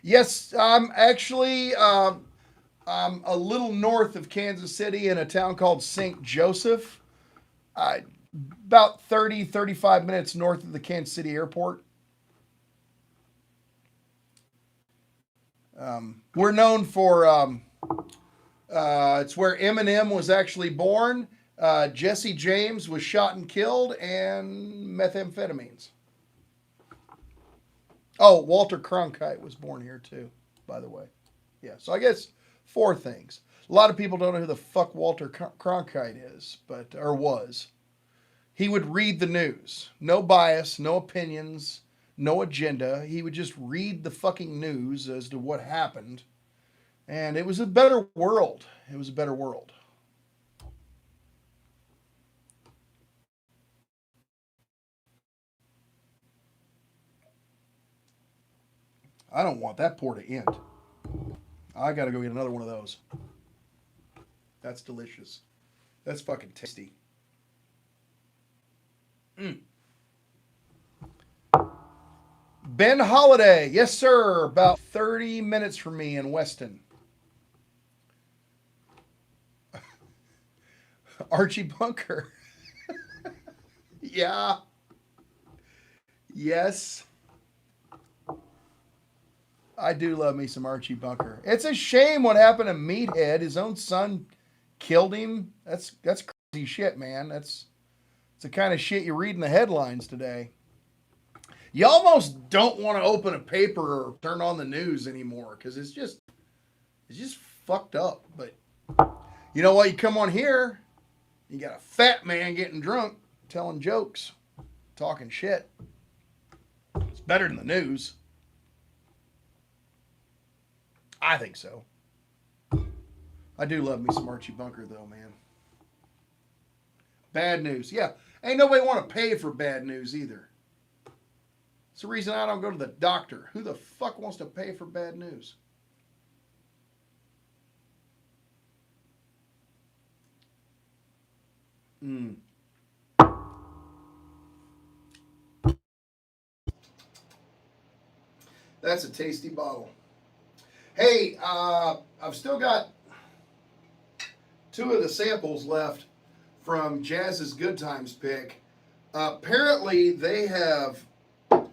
Yes, I'm actually I'm a little north of Kansas City in a town called St. Joseph. About 35 minutes north of the Kansas City airport. We're known for, it's where Eminem was actually born. Jesse James was shot and killed, and methamphetamines. Oh, Walter Cronkite was born here too, by the way. Yeah, so I guess 4 things. A lot of people don't know who the fuck Walter Cronkite is, or was. He would read the news. No bias, no opinions, no agenda. He would just read the fucking news as to what happened. And it was a better world. It was a better world. I don't want that pour to end. I got to go get another one of those. That's delicious. That's fucking tasty. Ben Holiday. Yes, sir. About 30 minutes from me in Weston. Archie Bunker. Yeah. Yes. I do love me some Archie Bunker. It's a shame what happened to Meathead. His own son killed him. That's crazy shit, man. It's the kind of shit you read in the headlines today. You almost don't want to open a paper or turn on the news anymore because it's just fucked up. But you know what? You come on here, you got a fat man getting drunk, telling jokes, talking shit. It's better than the news. I think so. I do love me some Archie Bunker, though, man. Bad news. Yeah. Ain't nobody want to pay for bad news either. It's the reason I don't go to the doctor. Who the fuck wants to pay for bad news? That's a tasty bottle. Hey, I've still got 2 of the samples left from Jazz's Good Times pick. Apparently, they have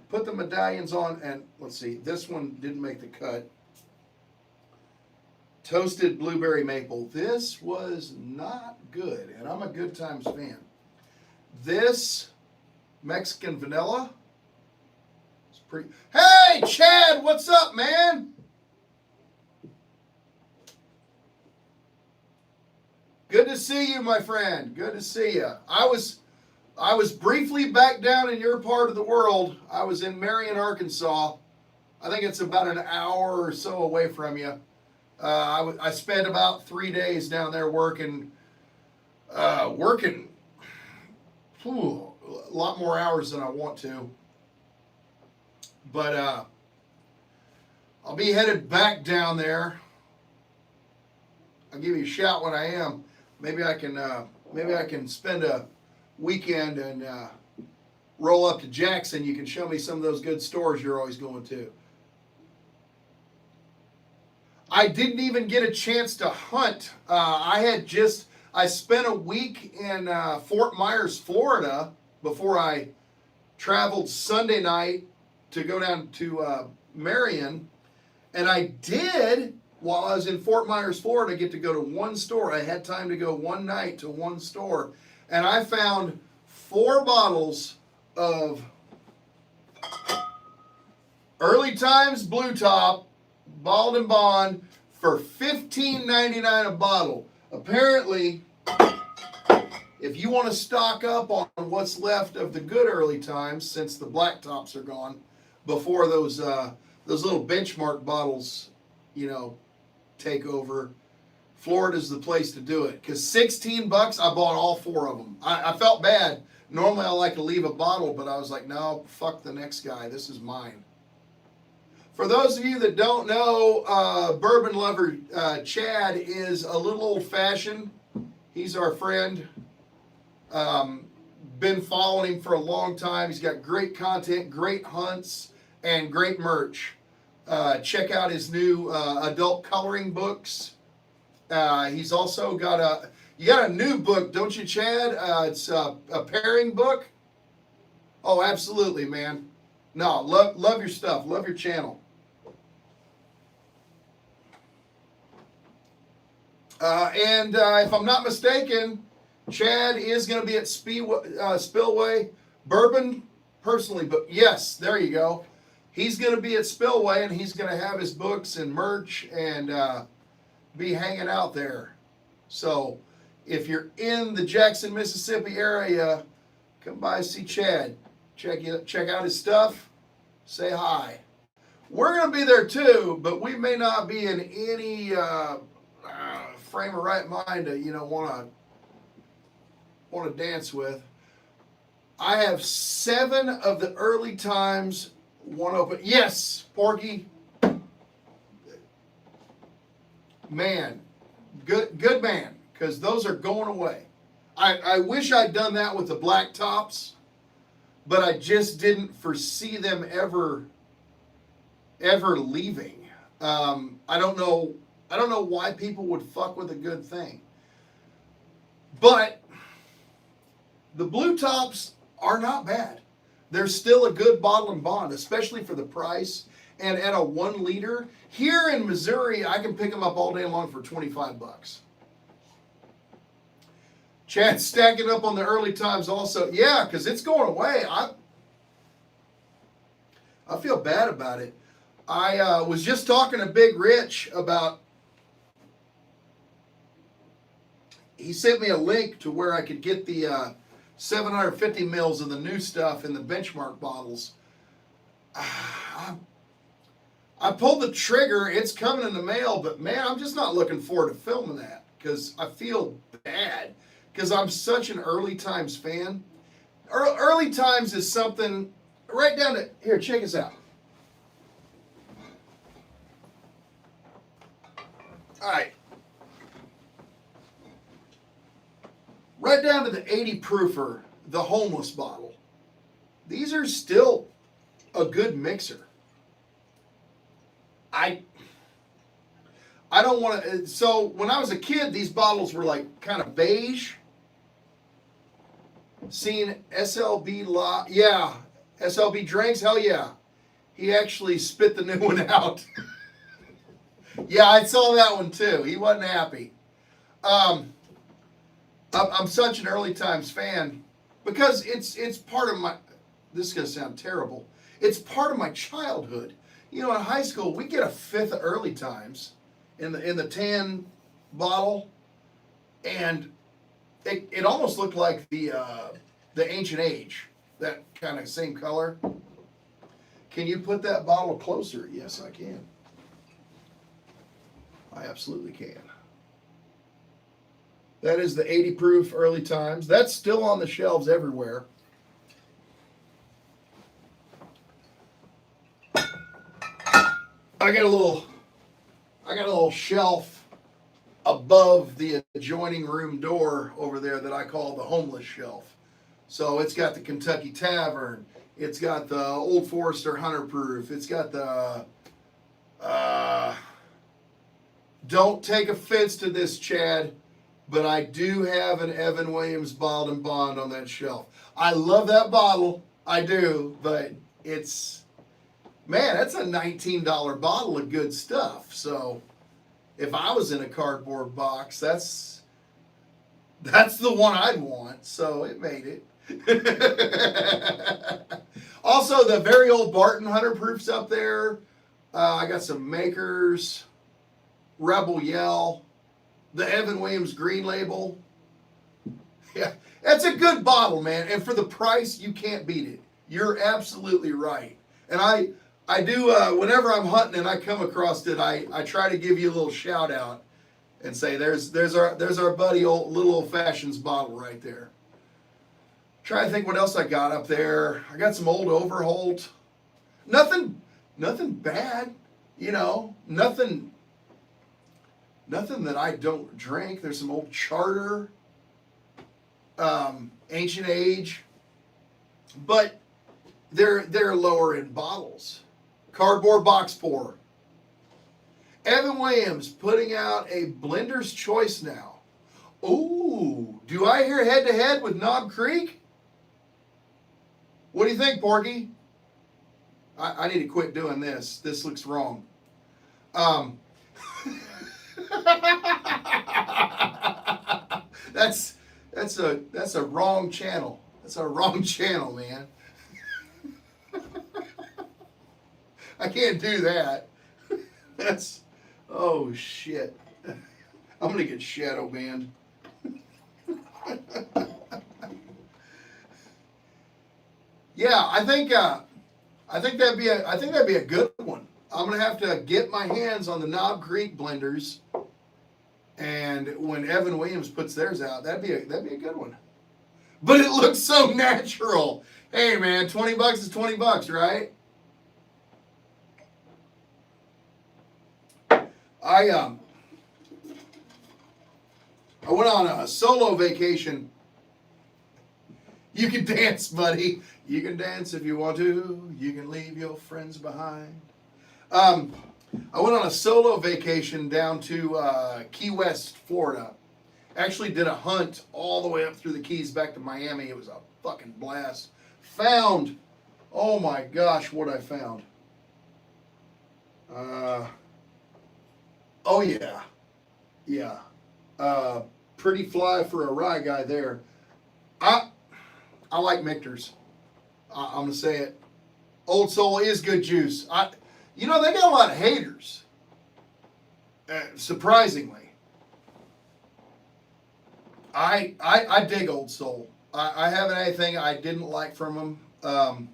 put the medallions on, and let's see, this one didn't make the cut. Toasted blueberry maple. This was not good, and I'm a Good Times fan. This Mexican vanilla is pretty. Hey, Chad, what's up, man? Good to see you, my friend. Good to see you. I was briefly back down in your part of the world. I was in Marion, Arkansas. I think it's about an hour or so away from you. I spent about 3 days down there working Working a lot more hours than I want to. But I'll be headed back down there. I'll give you a shout when I am. Maybe I can spend a weekend and roll up to Jackson. You can show me some of those good stores you're always going to. I didn't even get a chance to hunt. I spent a week in Fort Myers, Florida, before I traveled Sunday night to go down to Marion. And I did, while I was in Fort Myers, Florida, get to go to one store. I had time to go one night to one store. And I found 4 bottles of Early Times Blue Top, Bald and Bond, for $15.99 a bottle. Apparently, if you want to stock up on what's left of the good Early Times, since the black tops are gone, before those little benchmark bottles, take over, Florida's the place to do it. Because $16, I bought all 4 of them. I felt bad. Normally I like to leave a bottle, but I was like, no, fuck the next guy. This is mine. For those of you that don't know, Bourbon Lover Chad is a little old-fashioned. He's our friend. Been following him for a long time. He's got great content, great hunts, and great merch. Check out his new adult coloring books. He's also got you got a new book, don't you, Chad? It's a pairing book. Oh, absolutely, man. No, love your stuff. Love your channel. And if I'm not mistaken, Chad is going to be at Spillway. Bourbon, personally, but yes, there you go. He's going to be at Spillway, and he's going to have his books and merch and be hanging out there. So if you're in the Jackson, Mississippi area, come by and see Chad. Check out his stuff. Say hi. We're going to be there too, but we may not be in any frame of right mind to want to dance with. I have 7 of the Early Times. One open. Yes, Porky. Man, good man, because those are going away. I wish I'd done that with the black tops, but I just didn't foresee them ever leaving. I don't know why people would fuck with a good thing. But the blue tops are not bad. They're still a good bottle and bond, especially for the price. And at a 1 liter, here in Missouri, I can pick them up all day long for $25. Chad's stacking up on the Early Times also. Yeah, because it's going away. I feel bad about it. I was just talking to Big Rich about, he sent me a link to where I could get the 750 mils of the new stuff in the benchmark bottles. I pulled the trigger. It's coming in the mail, but man, I'm just not looking forward to filming that because I feel bad because I'm such an Early Times fan. Early Times is something right down to, here, check us out. All right. Right down to the 80 proofer, the homeless bottle. These are still a good mixer. I don't want to, so when I was a kid, these bottles were like kind of beige. Seen SLB SLB drinks, hell yeah. He actually spit the new one out. Yeah, I saw that one too. He wasn't happy. I'm such an Early Times fan because it's part of my, this is going to sound terrible, it's part of my childhood. In high school, we get a 5th of Early Times in the tan bottle, and it almost looked like the Ancient Age, that kind of same color. Can you put that bottle closer? Yes, I can. I absolutely can. That is the 80 proof early times. That's still on the shelves everywhere. I got a little shelf above the adjoining room door over there that I call the homeless shelf. So it's got the Kentucky Tavern. It's got the Old Forester Hunter Proof. It's got the don't take offense to this, Chad, but I do have an Evan Williams Bottled and Bond on that shelf. I love that bottle. I do, but it's, man, that's a $19 bottle of good stuff. So if I was in a cardboard box, that's the one I'd want. So it made it. Also, the very old Barton Hunter Proofs up there. I got some Makers, Rebel Yell, the Evan Williams Green Label. Yeah, that's a good bottle, man. And for the price, you can't beat it. You're absolutely right. And I do, whenever I'm hunting and I come across it, I try to give you a little shout out and say, there's our buddy little old fashions bottle right there. Try to think what else I got up there. I got some old Overholt. Nothing bad, you know. Nothing that I don't drink. There's some old Charter, Ancient Age, but they're lower in bottles. Cardboard box pour. Evan Williams putting out a Blender's Choice now. Ooh, do I hear head to head with Knob Creek? What do you think, Porky? I need to quit doing this. This looks wrong. That's a wrong channel. That's a wrong channel, man. I can't do that. That's, oh shit. I'm gonna get shadow banned. Yeah, I think that'd be a good one. I'm gonna have to get my hands on the Knob Creek blenders, and when Evan Williams puts theirs out, that'd be a good one. But it looks so natural. Hey man, $20 is $20, right? I went on a solo vacation. You can dance, buddy. You can dance if you want to. You can leave your friends behind. I went on a solo vacation down to Key West, Florida. Actually did a hunt all the way up through the Keys back to Miami. It was a fucking blast. Found, oh my gosh, what I found. Oh yeah. Yeah. Pretty fly for a rye guy there. I like Michter's. I'm going to say it. Old Soul is good juice. They got a lot of haters. Surprisingly. I dig Old Soul. I haven't anything I didn't like from them.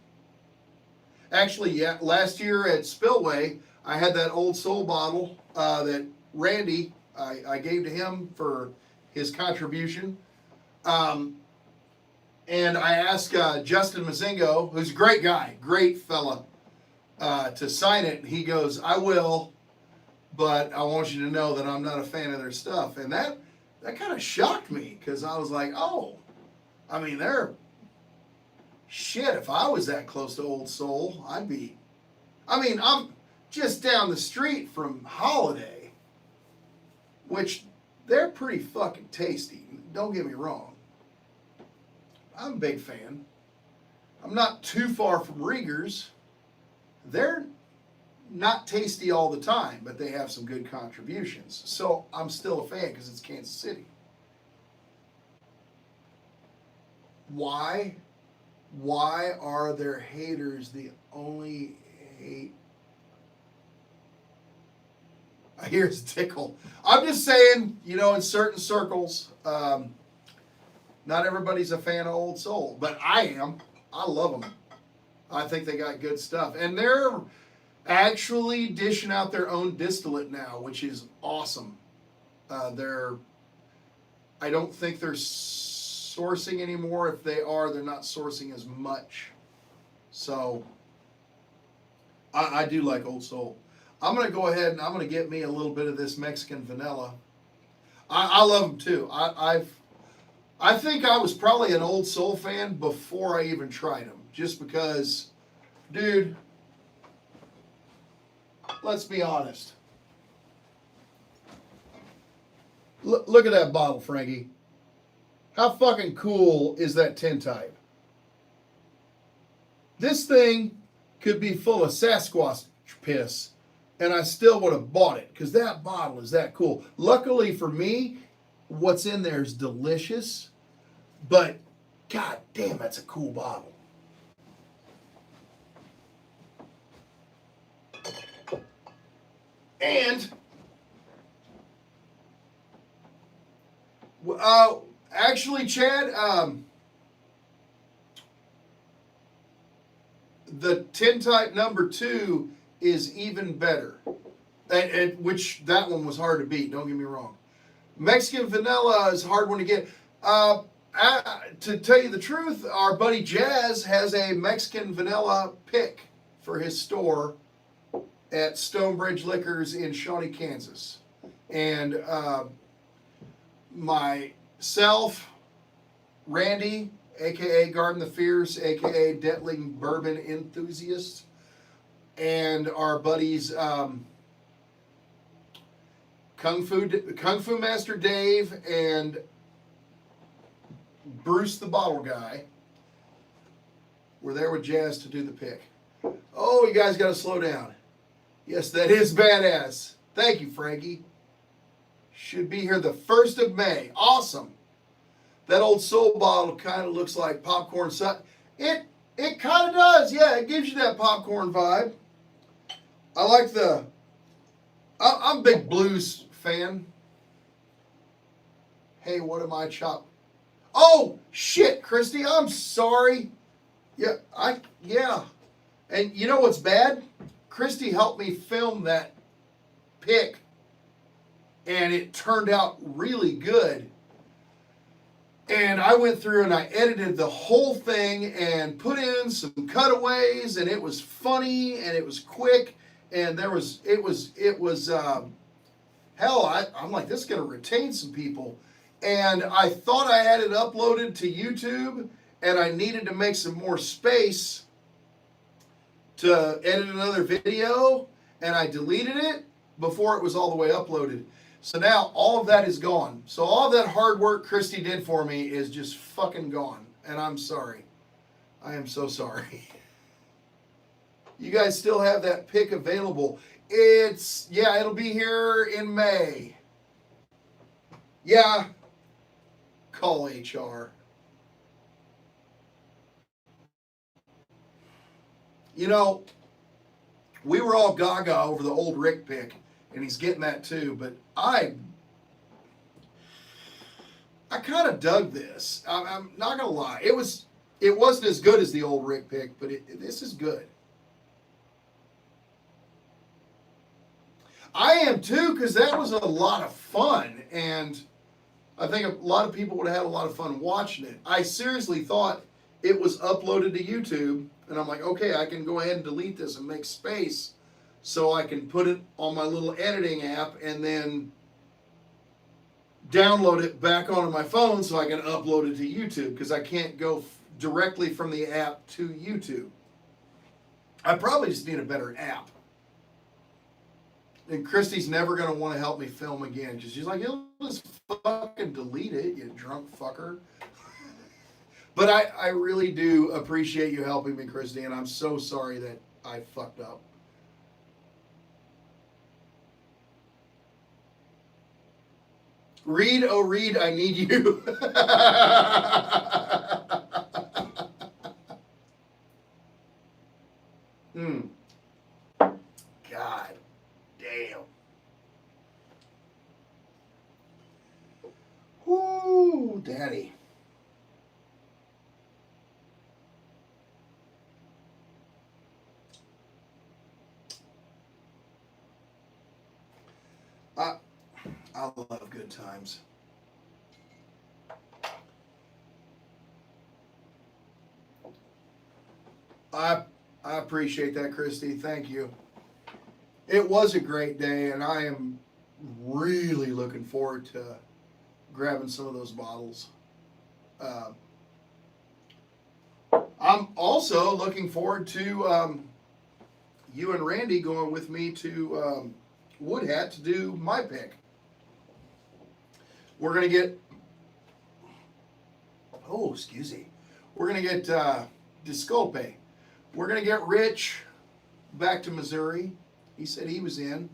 Actually, yeah, last year at Spillway, I had that Old Soul bottle that Randy, I gave to him for his contribution. And I asked Justin Mazingo, who's a great guy, great fella, to sign it. He goes, I will, but I want you to know that I'm not a fan of their stuff. And that kind of shocked me, because I was like, oh, I mean, shit, if I was that close to Old Soul, I'm just down the street from Holiday, which they're pretty fucking tasty. Don't get me wrong. I'm a big fan. I'm not too far from Rieger's. They're not tasty all the time, but they have some good contributions. So I'm still a fan because it's Kansas City. Why are their haters the only hate? Here's a tickle. I'm just saying, in certain circles, not everybody's a fan of Old Soul, but I am. I love them. I think they got good stuff. And they're actually dishing out their own distillate now, which is awesome. I don't think they're sourcing anymore. If they are, they're not sourcing as much. So I do like Old Soul. I'm going to go ahead and I'm going to get me a little bit of this Mexican vanilla. I love them too. I think I was probably an Old Soul fan before I even tried them. Just because, dude, let's be honest. Look at that bottle, Frankie. How fucking cool is that tintype? This thing could be full of Sasquatch piss, and I still would have bought it because that bottle is that cool. Luckily for me, what's in there is delicious, but god damn, that's a cool bottle. And actually, Chad, the tintype number 2 is even better, and which that one was hard to beat. Don't get me wrong. Mexican vanilla is a hard one to get. To tell you the truth, our buddy Jazz has a Mexican vanilla pick for his store at Stonebridge Liquors in Shawnee, Kansas, and myself, Randy, aka Garden the Fierce, aka Detling Bourbon Enthusiast, and our buddies Kung Fu Master Dave and Bruce the Bottle Guy were there with Jazz to do the pick. Oh, you guys got to slow down. Yes, that is badass. Thank you, Frankie. Should be here the 1st of May. Awesome. That Old Soul bottle kind of looks like popcorn. It kind of does. Yeah, it gives you that popcorn vibe. I like the... I'm a big blues fan. Hey, what am I chopped? Oh, shit, Christy, I'm sorry. Yeah. And you know what's bad? Christy helped me film that pick, and it turned out really good. And I went through and I edited the whole thing and put in some cutaways, and it was funny and it was quick, and I'm like, this is going to retain some people. And I thought I had it uploaded to YouTube, and I needed to make some more space to edit another video, and I deleted it before it was all the way uploaded. So now all of that is gone. So all of that hard work Christy did for me is just fucking gone. And I'm sorry. I am so sorry. You guys still have that pick available. It'll be here in May. Yeah. Call HR. You know, we were all gaga over the old Rick pick, and he's getting that too, but I kind of dug this. I'm not gonna lie. It wasn't as good as the old Rick pick, but this is good. I am too, because that was a lot of fun, and I think a lot of people would have had a lot of fun watching it. I seriously thought it was uploaded to YouTube, and I'm like, okay, I can go ahead and delete this and make space so I can put it on my little editing app and then download it back onto my phone so I can upload it to YouTube, because I can't go directly from the app to YouTube. I probably just need a better app. And Christy's never going to want to help me film again, because she's like, you'll just fucking delete it, you drunk fucker. But I really do appreciate you helping me, Christy, and I'm so sorry that I fucked up. Reed, oh Reed, I need you. God damn. Whoo, daddy. I love good times. I appreciate that, Christy. Thank you. It was a great day, and I am really looking forward to grabbing some of those bottles. I'm also looking forward to you and Randy going with me to Wood Hat to do my pick. We're going to get, we're going to get Disculpe. We're going to get Rich back to Missouri. He said he was in.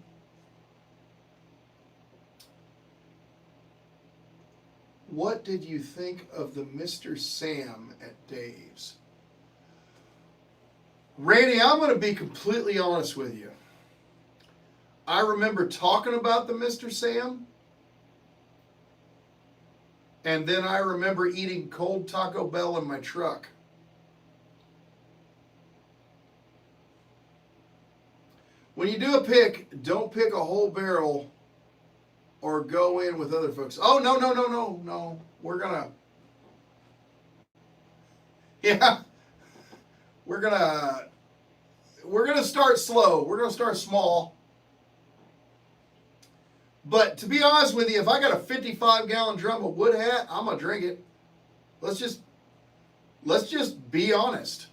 What did you think of the Mr. Sam at Dave's? Randy, I'm going to be completely honest with you. I remember talking about the Mr. Sam, and then I remember eating cold Taco Bell in my truck. When you do a pick, don't pick a whole barrel or go in with other folks. Oh, no. We're going to... Yeah. We're gonna start slow. We're gonna start small. But to be honest with you, if I got a 55-gallon drum of Wood Hat, I'm gonna drink it. Let's just be honest.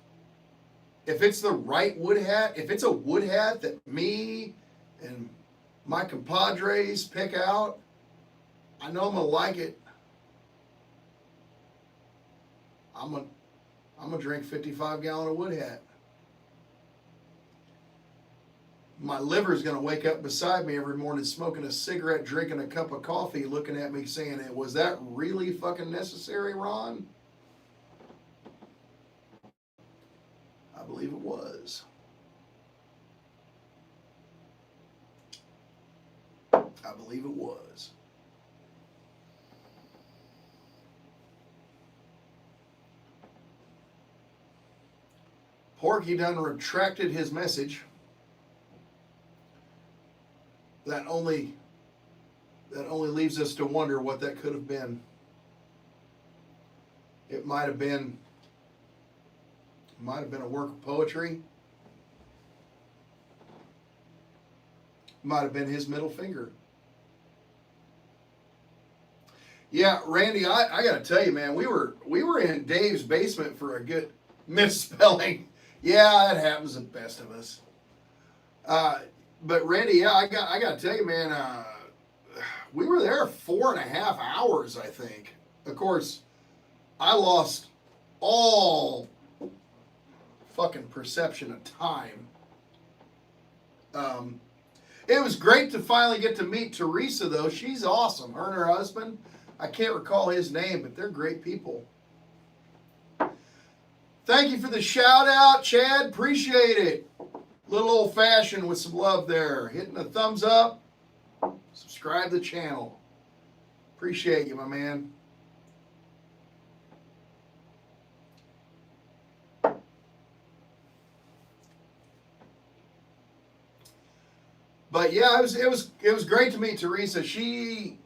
If it's the right Wood Hat, if it's a Wood Hat that me and my compadres pick out, I know I'm gonna like it. I'm gonna drink 55-gallon of Wood Hat. My liver's gonna wake up beside me every morning smoking a cigarette, drinking a cup of coffee, looking at me saying, was that really fucking necessary, Ron? I believe it was. I believe it was. Porky done retracted his message. That only leaves us to wonder what that could have been. It might have been a work of poetry. Might have been his middle finger. Yeah, Randy, I got to tell you, man, we were in Dave's basement for a good misspelling. Yeah, that happens to the best of us. But Randy, yeah, I got to tell you, man, we were there 4.5 hours, I think. Of course, I lost all fucking perception of time. It was great to finally get to meet Teresa, though. She's awesome. Her and her husband, I can't recall his name, but they're great people. Thank you for the shout out, Chad. Appreciate it. Little old fashioned with some love there. Hitting a thumbs up. Subscribe to the channel. Appreciate you, my man. But yeah, it was great to meet Teresa. She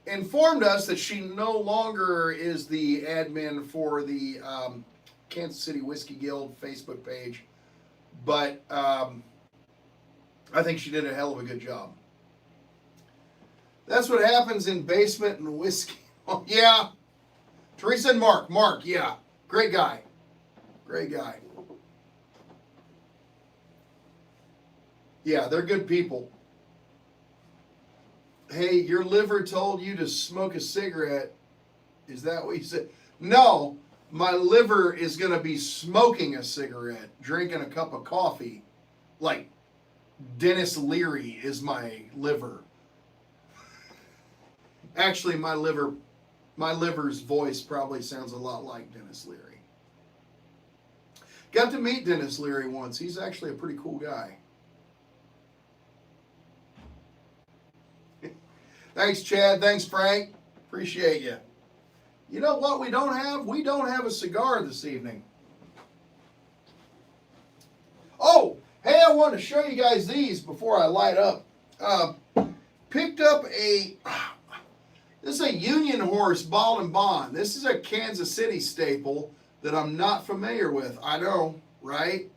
informed us that she no longer is the admin for the Kansas City Whiskey Guild Facebook page. But I think she did a hell of a good job. That's what happens in basement and whiskey. Oh, yeah. Teresa and Mark. Mark, yeah. Great guy. Great guy. Yeah, they're good people. Hey, your liver told you to smoke a cigarette. Is that what you said? No. My liver is going to be smoking a cigarette, drinking a cup of coffee. Like Dennis Leary is my liver. Actually, my liver's voice probably sounds a lot like Dennis Leary. Got to meet Dennis Leary once. He's actually a pretty cool guy. Thanks, Chad. Thanks, Frank. Appreciate you. You know what we don't have? We don't have a cigar this evening. Oh, hey, I want to show you guys these before I light up. Picked up this is a Union Horse Ball and Bond. This is a Kansas City staple that I'm not familiar with. I know, right?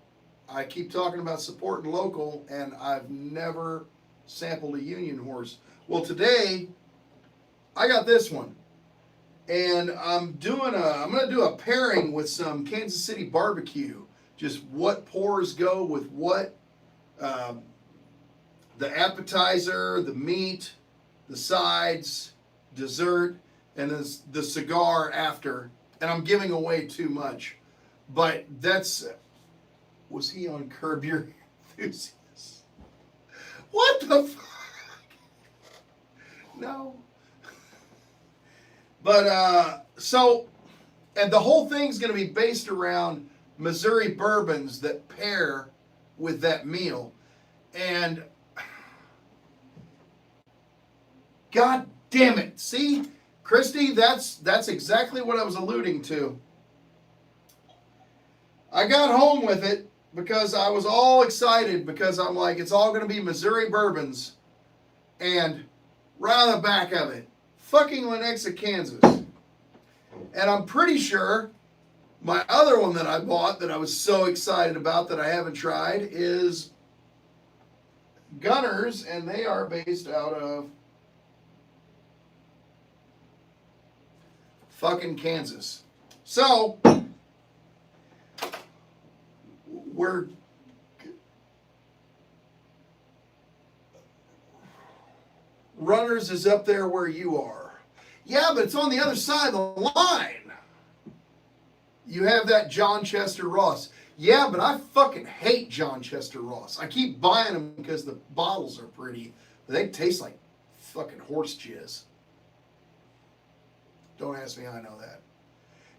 I keep talking about supporting local, and I've never sampled a Union horse. Well, today I got this one, and I'm gonna do a pairing with some Kansas City barbecue. Just what pours go with what, um, the appetizer, the meat, the sides, dessert, and the cigar after. And I'm giving away too much, but was he on Curb Your Enthusiasm? What the fuck? No. But and the whole thing's going to be based around Missouri bourbons that pair with that meal. And God damn it. See, Christy, that's exactly what I was alluding to. I got home with it because I was all excited because I'm like, it's all going to be Missouri bourbons. And right on the back of it, fucking Lenexa, Kansas. And I'm pretty sure my other one that I bought that I was so excited about that I haven't tried is Gunners, and they are based out of fucking Kansas. So, Runners is up there where you are. Yeah, but it's on the other side of the line. You have that John Chester Ross. Yeah, but I fucking hate John Chester Ross. I keep buying them because the bottles are pretty, but they taste like fucking horse jizz. Don't ask me how I know that.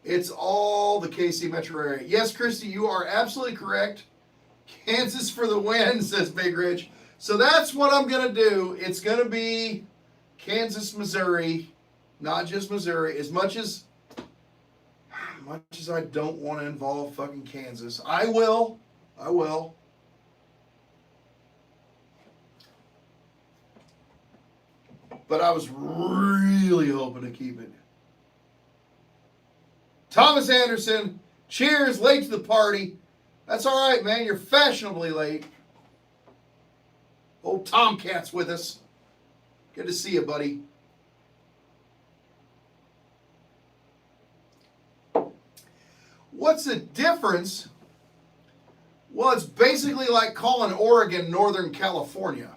It's all the KC metro area. Yes, Christy, you are absolutely correct. Kansas for the win, says Big Rich. So that's what I'm going to do. It's going to be Kansas, Missouri, not just Missouri. As much as I don't want to involve fucking Kansas. I will. But I was really hoping to keep it. Thomas Anderson, cheers, late to the party. That's all right, man. You're fashionably late. Old Tomcat's with us. Good to see you, buddy. What's the difference? Well, it's basically like calling Oregon Northern California.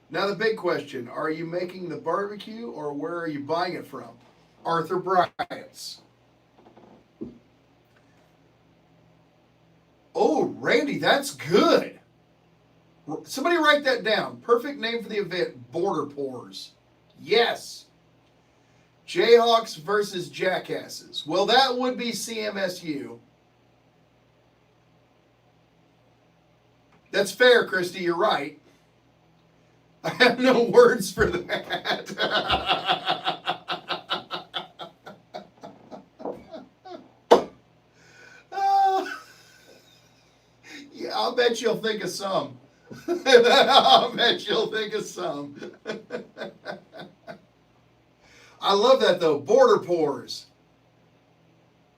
Now the big question, are you making the barbecue or where are you buying it from? Arthur Bryant's. Oh, Randy, that's good. Somebody write that down. Perfect name for the event, Border Pours. Yes. Jayhawks versus Jackasses. Well, that would be CMSU. That's fair, Christy. You're right. I have no words for that. Yeah, I'll bet you'll think of some. I'll bet you'll think of some. I love that though. Border Pours.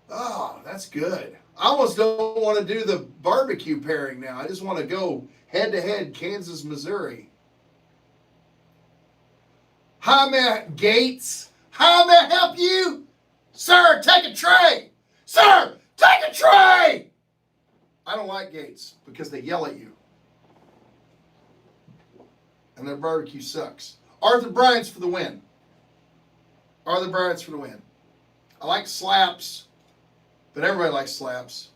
Oh, that's good. I almost don't want to do the barbecue pairing now. I just want to go head to head Kansas, Missouri. Hi, Matt Gates. How may I help you? Sir, take a tray. Sir, take a tray. I don't like Gates because they yell at you. And their barbecue sucks. Arthur Bryant's for the win. Arthur Bryant's for the win. I like slaps, but everybody likes slaps.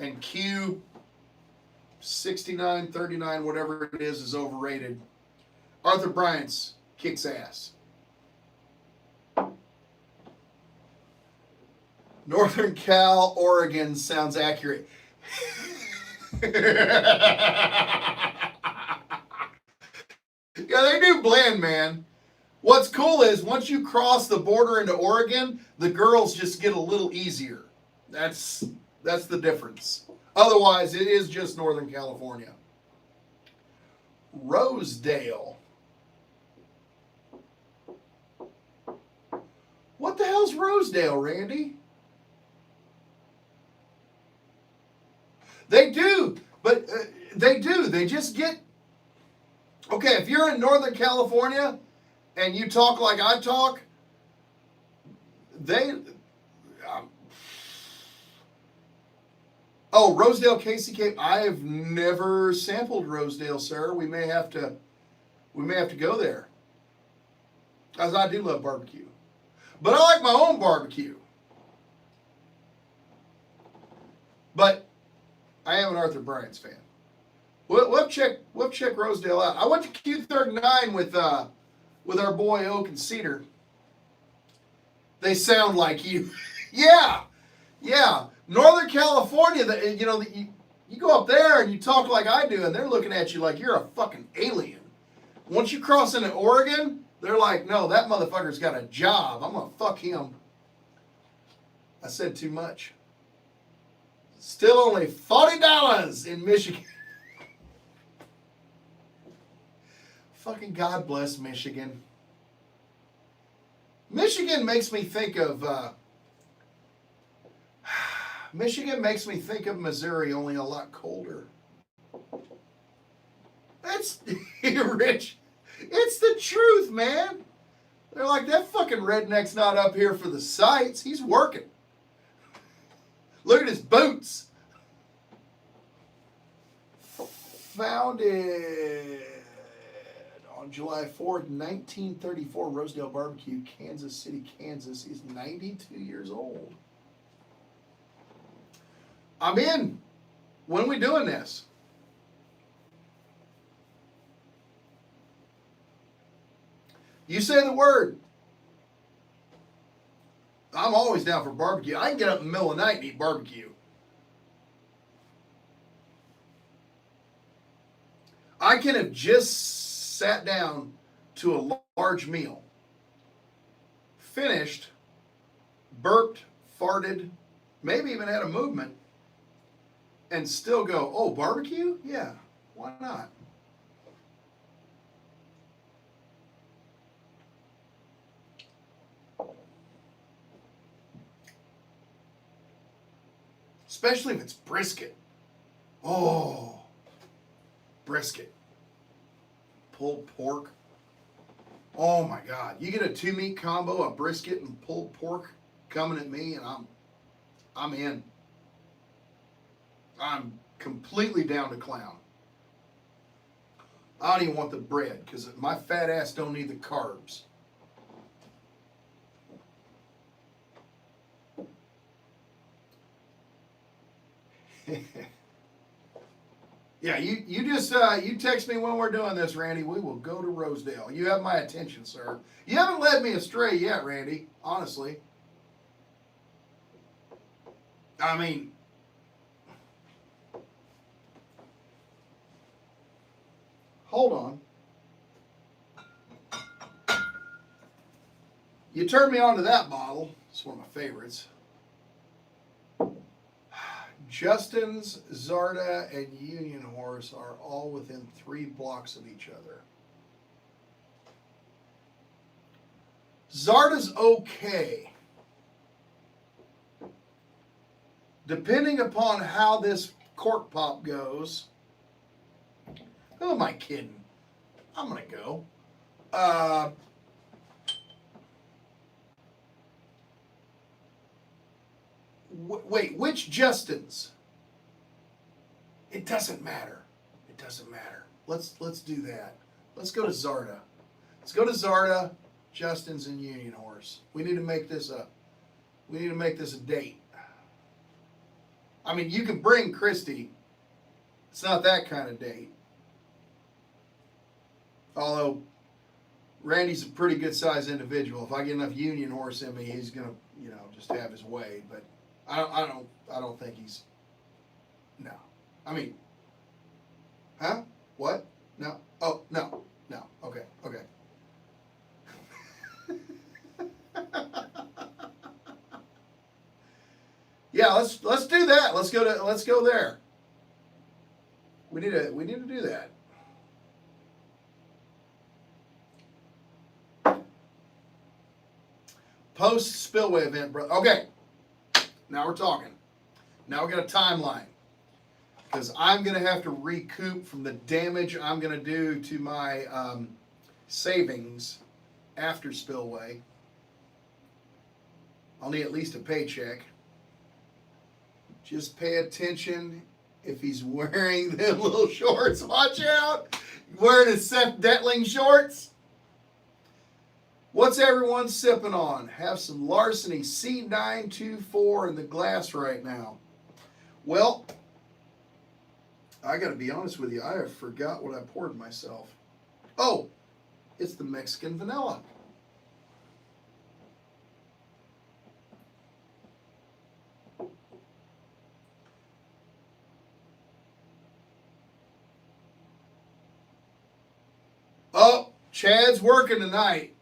And Q 69, 39, whatever it is overrated. Arthur Bryant's kicks ass. Northern Cal, Oregon sounds accurate. Yeah, they do blend, man. What's cool is once you cross the border into Oregon, the girls just get a little easier. That's the difference. Otherwise, it is just Northern California. Rosedale. What the hell's Rosedale, Randy? They do, but they do. They just get okay. If you're in Northern California and you talk like I talk, they. Oh, Rosedale KCK. I have never sampled Rosedale, sir. We may have to go there. As I do love barbecue. But I like my own barbecue. But I am an Arthur Bryant's fan. We'll check Rosedale out. I went to Q39 with our boy Oak and Cedar. They sound like you. Yeah. Northern California, you go up there and you talk like I do, and they're looking at you like you're a fucking alien. Once you cross into Oregon, they're like, no, that motherfucker's got a job. I'm going to fuck him. I said too much. Still only $40 in Michigan. Fucking God bless Michigan. Michigan makes me think of Missouri, only a lot colder. That's Rich. It's the truth, man. They're like, that fucking redneck's not up here for the sights. He's working. Look at his boots. Founded on July 4th, 1934, Rosedale Barbecue, Kansas City, Kansas. He's 92 years old. I'm in. When are we doing this? You say the word. I'm always down for barbecue. I can get up in the middle of the night and eat barbecue. I can have just sat down to a large meal, finished, burped, farted, maybe even had a movement, and still go, oh, barbecue? Yeah, why not? Especially if it's brisket. Oh, brisket. Pulled pork. Oh my God. You get a 2-meat combo, a brisket and pulled pork coming at me, and I'm in. I'm completely down to clown. I don't even want the bread because my fat ass don't need the carbs. Yeah, you just you text me when we're doing this, Randy. We will go to Rosedale. You have my attention, sir. You haven't led me astray yet, Randy. Honestly, I mean, hold on. You turned me on to that bottle. It's one of my favorites. Justin's, Zarda, and Union Horse are all within 3 blocks of each other. Zarda's okay. Depending upon how this cork pop goes. Who am I kidding? I'm going to go. Wait, which Justins? It doesn't matter. It doesn't matter. Let's do that. Let's go to Zarda. Let's go to Zarda, Justin's, and Union Horse. We need to make this a date. I mean, you can bring Christy. It's not that kind of date. Although Randy's a pretty good sized individual. If I get enough Union Horse in me, he's gonna, just have his way. But I don't think he's. No. I mean. Huh? What? No. Oh, no. No. Okay. Yeah, let's do that. Let's go there. We need to do that. Post spillway event, bro. Okay. Now we're talking. Now we got a timeline. because I'm going to have to recoup from the damage I'm going to do to my savings after spillway. I'll need at least a paycheck. Just pay attention if he's wearing them little shorts. Watch out. Wearing his Seth Detling shorts. What's everyone sipping on? Have some Larceny C924 in the glass right now. Well, I got to be honest with you. I have forgot what I poured myself. Oh, it's the Mexican vanilla. Oh, Chad's working tonight.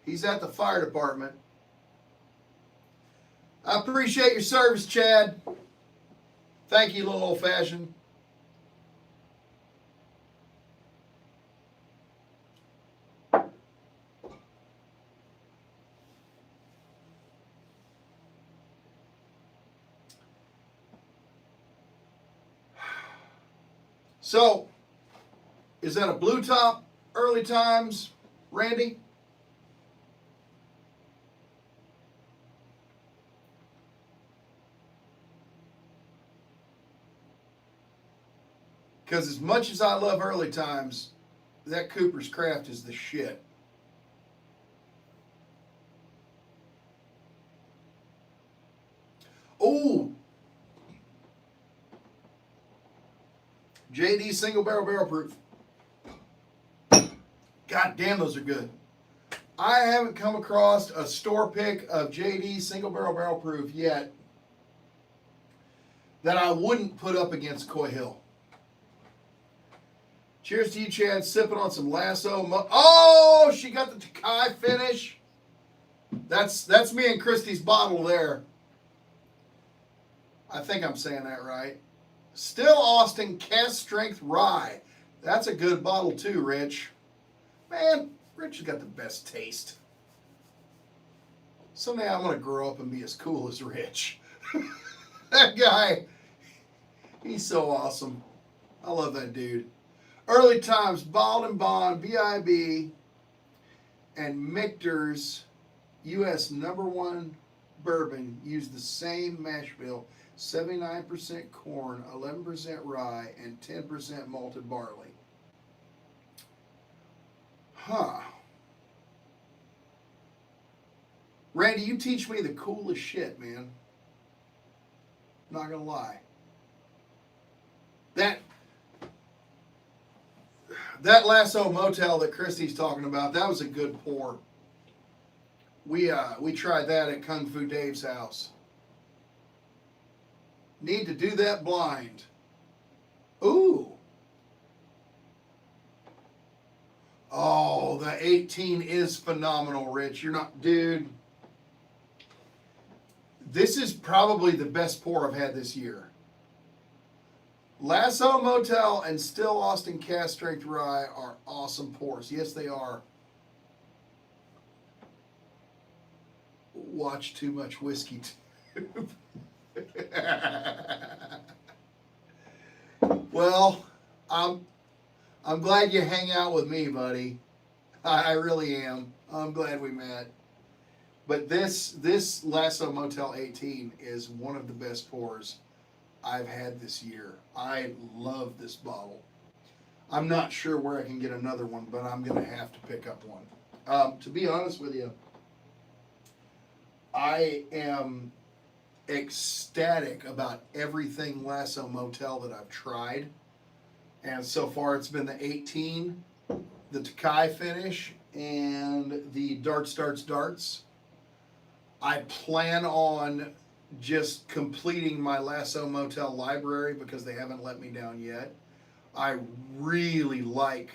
He's at the fire department. I appreciate your service, Chad. Thank you, little old fashioned. So, is that a blue top early times, Randy? Because as much as I love early times, that Cooper's Craft is the shit. Oh, JD single barrel proof. God damn, those are good. I haven't come across a store pick of JD single barrel proof yet that I wouldn't put up against Coy Hill. Cheers to you, Chad. Sipping on some Lasso. Oh, she got the Takai finish. That's me and Christy's bottle there. I think I'm saying that right. Still Austin Cast Strength Rye. That's a good bottle too, Rich. Man, Rich has got the best taste. Someday I'm going to grow up and be as cool as Rich. That guy, he's so awesome. I love that dude. Early times, Bald and Bond, BIB, and Michter's U.S. #1 bourbon use the same mash bill. 79% corn, 11% rye, and 10% malted barley. Huh. Randy, you teach me the coolest shit, man. Not gonna lie. That Lasso Motel that Christy's talking about, that was a good pour. We tried that at Kung Fu Dave's house. Need to do that blind. Ooh. Oh, the 18 is phenomenal, Rich. You're not, dude. This is probably the best pour I've had this year. Lasso Motel and Still Austin Cast Strength Rye are awesome pours. Yes, they are. Watch too much whiskey tube. Well, I'm glad you hang out with me, buddy. I really am. I'm glad we met. But this Lasso Motel 18 is one of the best pours I've had this year. I love this bottle. I'm not sure where I can get another one, but I'm going to have to pick up one. To be honest with you, I am ecstatic about everything Lasso Motel that I've tried. And so far it's been the 18, the Takai finish, and the Darts. I plan on just completing my Lasso Motel library because they haven't let me down yet. I really like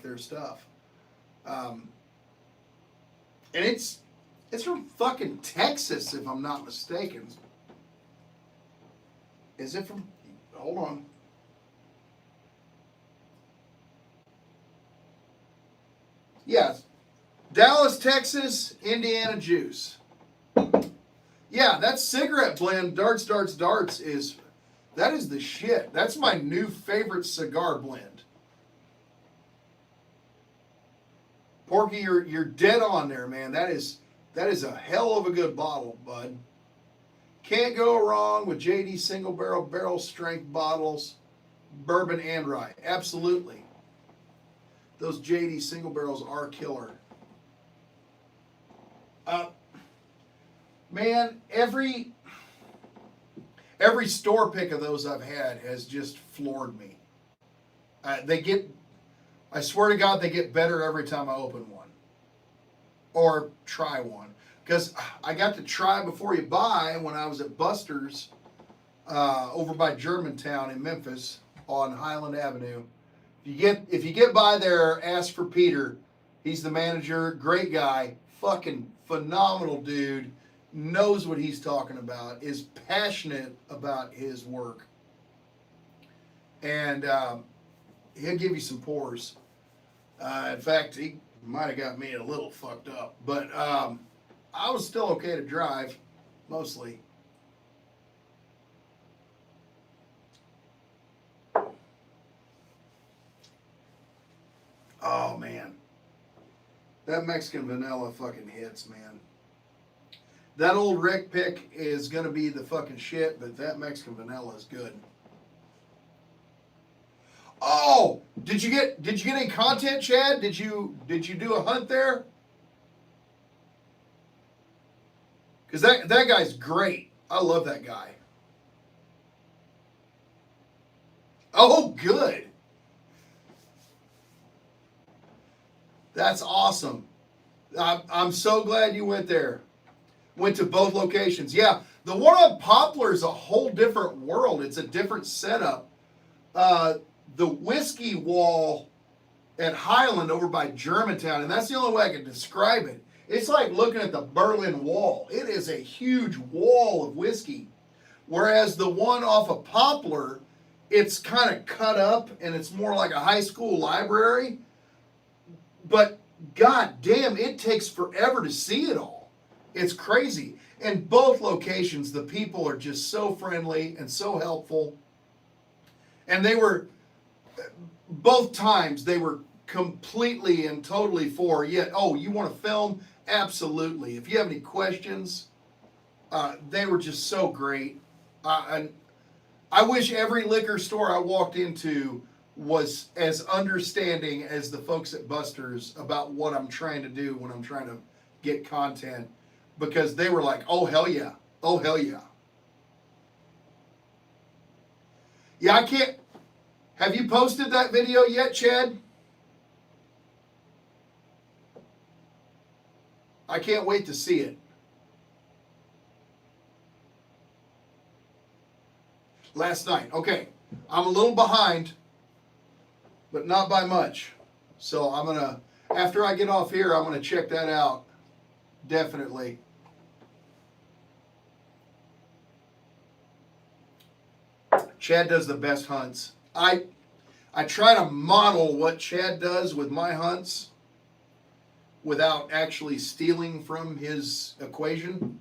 their stuff. And it's from fucking Texas, if I'm not mistaken. Is it from... Hold on. Yes. Dallas, Texas, Indiana Juice. Yeah, that cigarette blend, Darts is That is the shit. That's my new favorite cigar blend. Porky, you're dead on there, man. That is a hell of a good bottle, bud. Can't go wrong with JD single barrel strength bottles, bourbon and rye. Absolutely. Those JD single barrels are killer. Man, every store pick of those I've had has just floored me. I swear to God, they get better every time I open one or try one. Because I got to try before you buy when I was at Buster's over by Germantown in Memphis on Highland Avenue. If you get by there, ask for Peter. He's the manager, great guy, fucking phenomenal dude, knows what he's talking about, is passionate about his work, and he'll give you some pours. In fact, he might have got me a little fucked up, but I was still okay to drive, mostly. Oh, man. That Mexican vanilla fucking hits, man. That old Rick pick is going to be the fucking shit, but that Mexican vanilla is good. Oh, did you get any content, Chad? Did you do a hunt there? Because that guy's great. I love that guy. Oh, good. That's awesome. I'm so glad you went there. Went to both locations. Yeah, the one on Poplar is a whole different world. It's a different setup. The whiskey wall at Highland over by Germantown, and that's the only way I can describe it. It's like looking at the Berlin Wall. It is a huge wall of whiskey. Whereas the one off of Poplar, it's kind of cut up and it's more like a high school library. But god damn, it takes forever to see it all. It's crazy. In both locations, the people are just so friendly and so helpful. And they were, both times, they were completely and totally for, yeah, oh, you want to film? Absolutely. If you have any questions, they were just so great. And I wish every liquor store I walked into was as understanding as the folks at Buster's about what I'm trying to do when I'm trying to get content, because they were like, oh hell yeah, oh hell yeah. Yeah, I can't. Have you posted that video yet, Chad? I can't wait to see it. Last night. Okay. I'm a little behind, but not by much. So I'm going to, after I get off here, I'm going to check that out. Definitely. Chad does the best hunts. I try to model what Chad does with my hunts without actually stealing from his equation,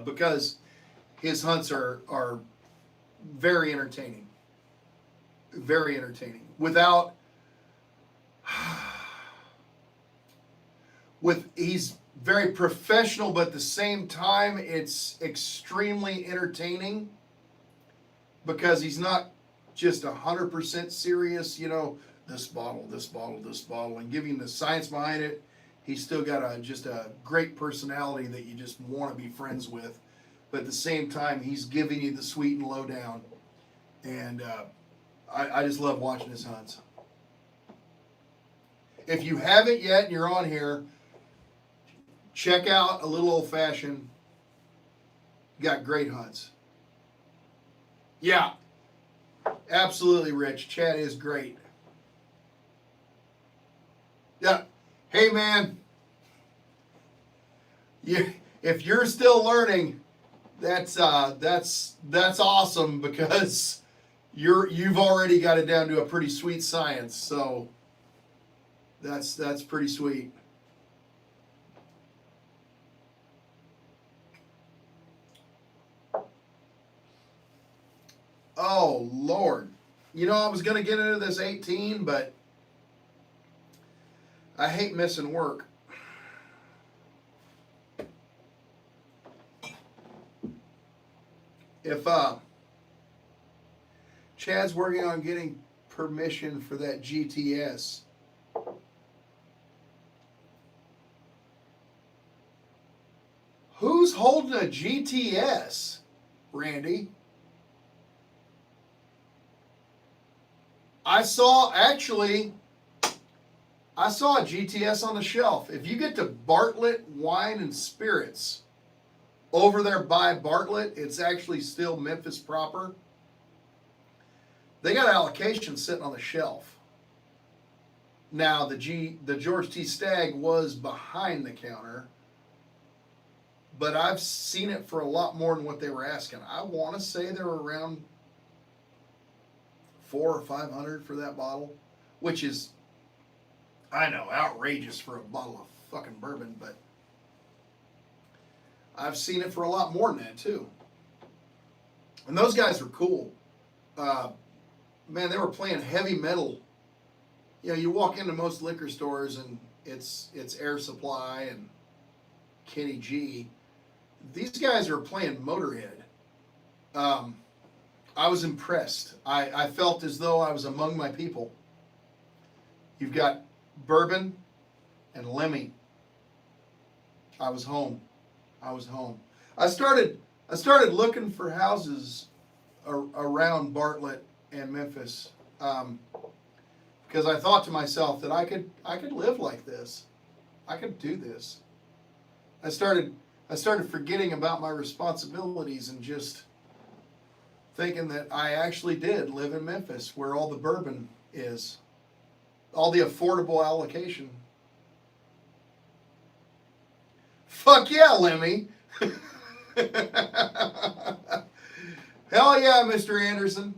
because his hunts are very entertaining. Very entertaining. He's very professional, but at the same time, it's extremely entertaining because he's not just 100% serious, this bottle, and giving the science behind it. He's still got just a great personality that you just want to be friends with. But at the same time, he's giving you the sweet and lowdown. And I just love watching his hunts. If you haven't yet and you're on here, check out A Little Old Fashioned. Got great hunts. Yeah, absolutely, Rich. Chad is great. Yeah. Hey, man. If you're still learning, that's awesome, because you've already got it down to a pretty sweet science. So that's pretty sweet. Oh, Lord. You know, I was going to get into this 18, but I hate missing work. If Chad's working on getting permission for that GTS. Who's holding a GTS, Randy? I saw a GTS on the shelf. If you get to Bartlett Wine and Spirits, over there by Bartlett, it's actually still Memphis proper. They got allocation sitting on the shelf. Now the George T. Stagg was behind the counter, but I've seen it for a lot more than what they were asking. I want to say they were around $400 or $500 for that bottle, which is, I know, outrageous for a bottle of fucking bourbon, but I've seen it for a lot more than that too. And those guys are cool. Man, they were playing heavy metal. You know, you walk into most liquor stores and it's Air Supply and Kenny G. These guys are playing Motorhead. I was impressed. I felt as though I was among my people. You've got Bourbon and Lemmy. I was home. I started looking for houses around Bartlett and Memphis because I thought to myself that I could live like this. I could do this. I started forgetting about my responsibilities and just thinking that I actually did live in Memphis, where all the bourbon is, all the affordable allocation. Fuck yeah, Lemmy. Hell yeah, Mr. Anderson.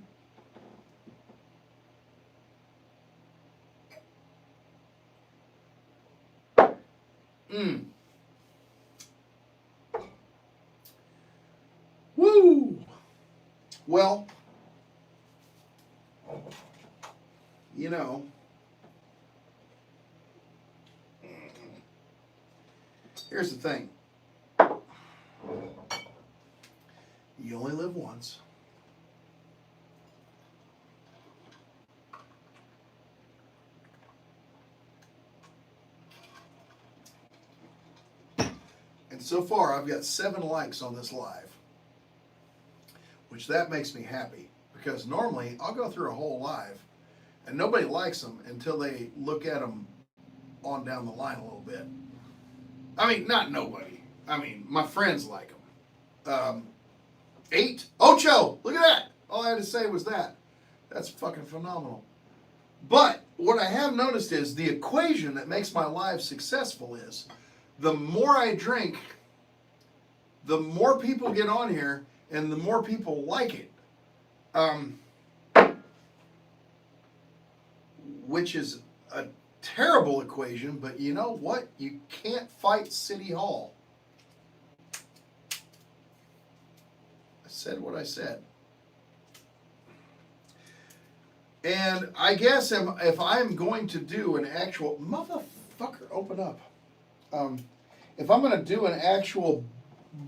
Woo! Well, you know, here's the thing. You only live once. And so far, I've got 7 likes on this live, which that makes me happy, because normally I'll go through a whole live and nobody likes them until they look at them on down the line a little bit. I mean, not nobody. I mean, my friends like them. 8. Ocho! Look at that! All I had to say was that. That's fucking phenomenal. But what I have noticed is the equation that makes my live successful is the more I drink, the more people get on here and the more people like it. Which is a terrible equation, but you know what? You can't fight City Hall. I said what I said. And I guess if I'm going to do an actual... Motherfucker, open up. If I'm going to do an actual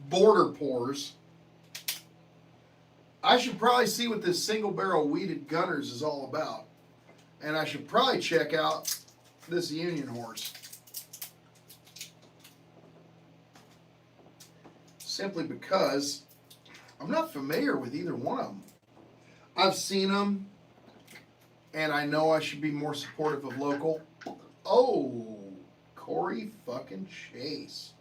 border pours, I should probably see what this single barrel weeded Gunners is all about. And I should probably check out this Union Horse. Simply because I'm not familiar with either one of them. I've seen them, and I know I should be more supportive of local. Oh, Corey fucking Chase.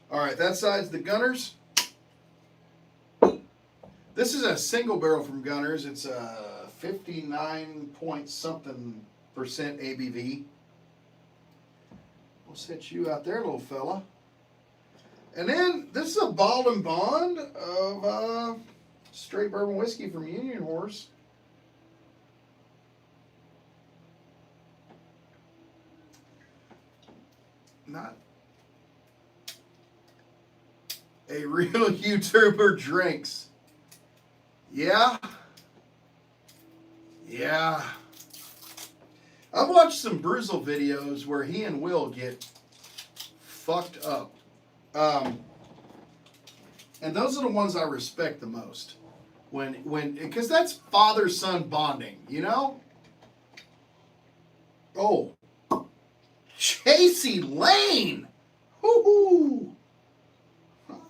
All right, that side's the Gunners. This is a single barrel from Gunners. It's a 59 point something percent ABV. We'll set you out there, little fella. And then this is a bottled and bond of straight bourbon whiskey from Union Horse. Not A real YouTuber drinks. Yeah. Yeah. I've watched some Bruzel videos where he and Will get fucked up. And those are the ones I respect the most. Because that's father-son bonding, you know? Oh. Chasey Lane! Woo-hoo!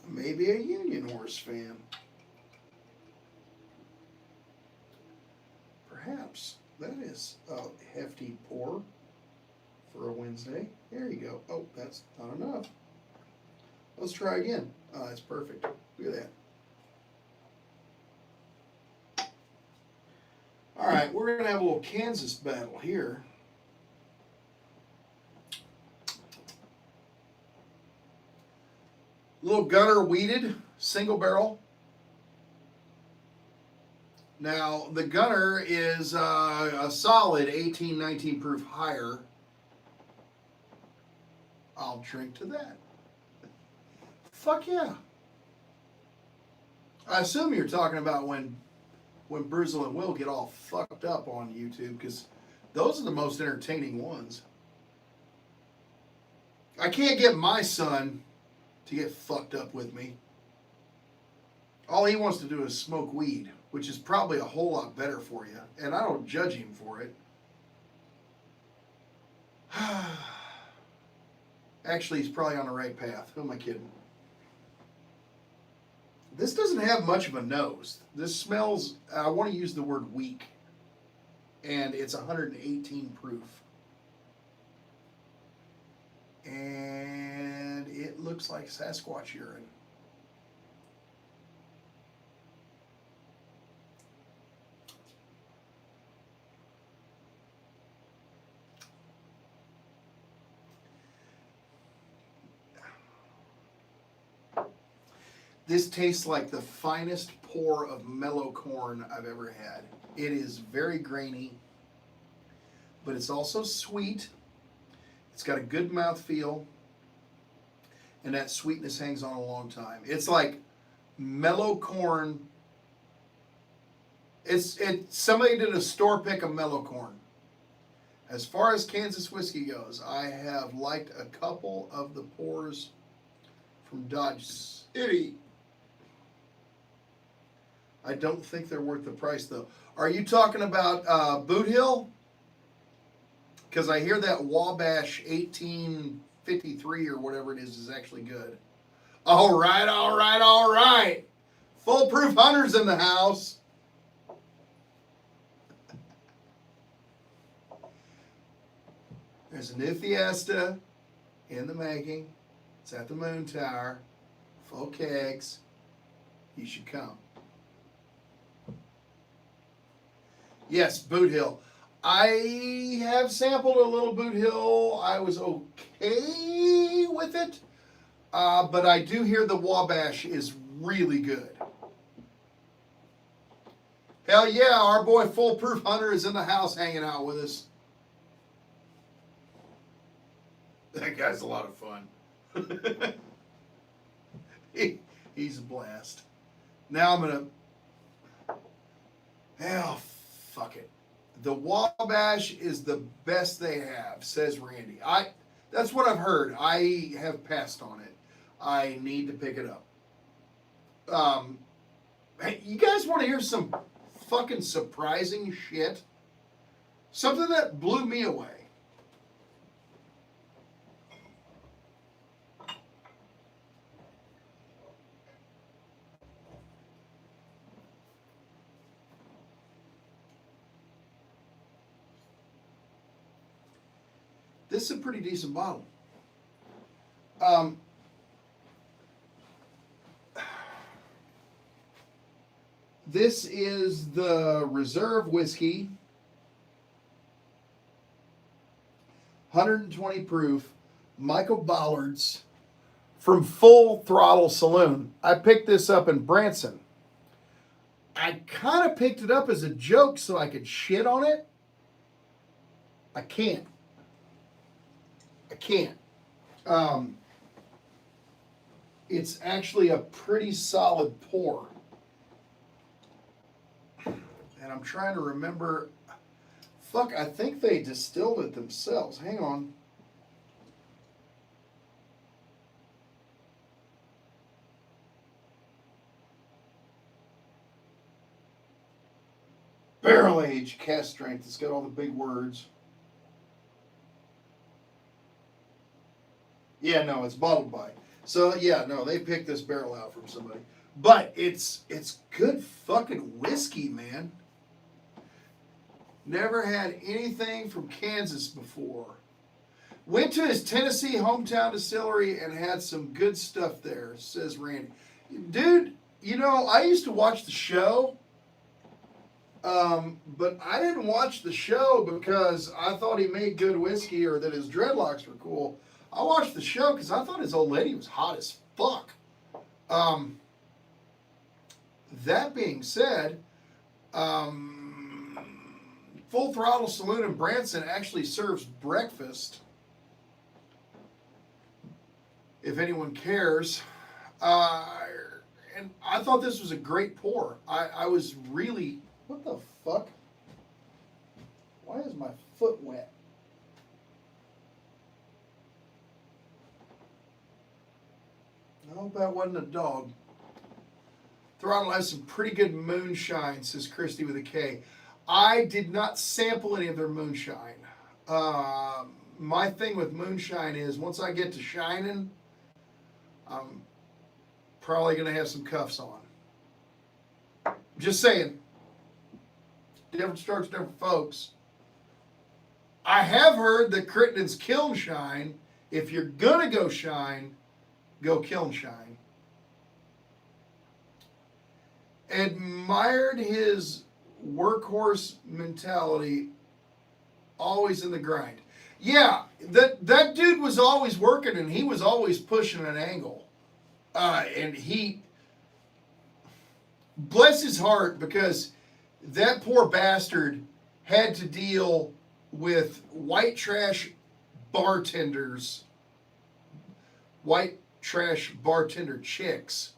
Maybe a Union Horse fan. Perhaps. That is a hefty pour for a Wednesday. There you go. Oh, that's not enough. Let's try again. Oh, that's perfect. Look at that. All right, we're going to have a little Kansas battle here. Little Gunner Weeded, single barrel. Now, the Gunner is a solid 18, 19 proof higher. I'll drink to that. Fuck yeah. I assume you're talking about when Bruzel and Will get all fucked up on YouTube, because those are the most entertaining ones. I can't get my son to get fucked up with me. All he wants to do is smoke weed, which is probably a whole lot better for you, and I don't judge him for it. Actually, he's probably on the right path. Who am I kidding? This doesn't have much of a nose. This smells, I want to use the word weak, and it's 118 proof. And it looks like Sasquatch urine. This tastes like the finest pour of mellow corn I've ever had. It is very grainy, but it's also sweet. It's got a good mouthfeel, and that sweetness hangs on a long time. It's like mellow corn. It's somebody did a store pick of mellow corn. As far as Kansas whiskey goes, I have liked a couple of the pours from Dodge City. I don't think they're worth the price, though. Are you talking about Boot Hill? Because I hear that Wabash 1853 or whatever it is actually good. All right, all right, all right. Foolproof Hunters in the house. There's a new Fiesta in the making. It's at the Moon Tower. Full kegs. You should come. Yes, Boot Hill. I have sampled a little Boot Hill. I was okay with it. But I do hear the Wabash is really good. Hell yeah, our boy Foolproof Hunter is in the house hanging out with us. That guy's a lot of fun. He's a blast. Now I'm going to... Hell, fuck it. The Wabash is the best they have, says Randy. That's what I've heard. I have passed on it. I need to pick it up. Hey, you guys want to hear some fucking surprising shit? Something that blew me away. This is a pretty decent bottle. This is the Reserve Whiskey, 120 proof, Michael Bollard's from Full Throttle Saloon. I picked this up in Branson. I kind of picked it up as a joke so I could shit on it. I can't. it's actually a pretty solid pour. And I'm trying to remember. Fuck, I think they distilled it themselves. Hang on. Barrel aged, cast strength. It's got all the big words. Yeah, no, it's bottled by. So yeah, no, they picked this barrel out from somebody. But it's good fucking whiskey, man. Never had anything from Kansas before. Went to his Tennessee hometown distillery and had some good stuff there, says Randy. Dude, you know, I used to watch the show. But I didn't watch the show because I thought he made good whiskey or that his dreadlocks were cool. I watched the show because I thought his old lady was hot as fuck. That being said, Full Throttle Saloon in Branson actually serves breakfast. If anyone cares. And I thought this was a great pour. I was really... What the fuck? Why is my foot wet? I hope that wasn't a dog. Throttle has some pretty good moonshine, says Christy with a K. I did not sample any of their moonshine. My thing with moonshine is once I get to shining, I'm probably going to have some cuffs on. Just saying. Different strokes, different folks. I have heard that Crittenden's kiln shine. If you're going to go shine, go kiln shine. Admired his workhorse mentality, always in the grind. Yeah, that dude was always working and he was always pushing an angle. And he, bless his heart, because that poor bastard had to deal with white trash bartenders, white trash bartender chicks,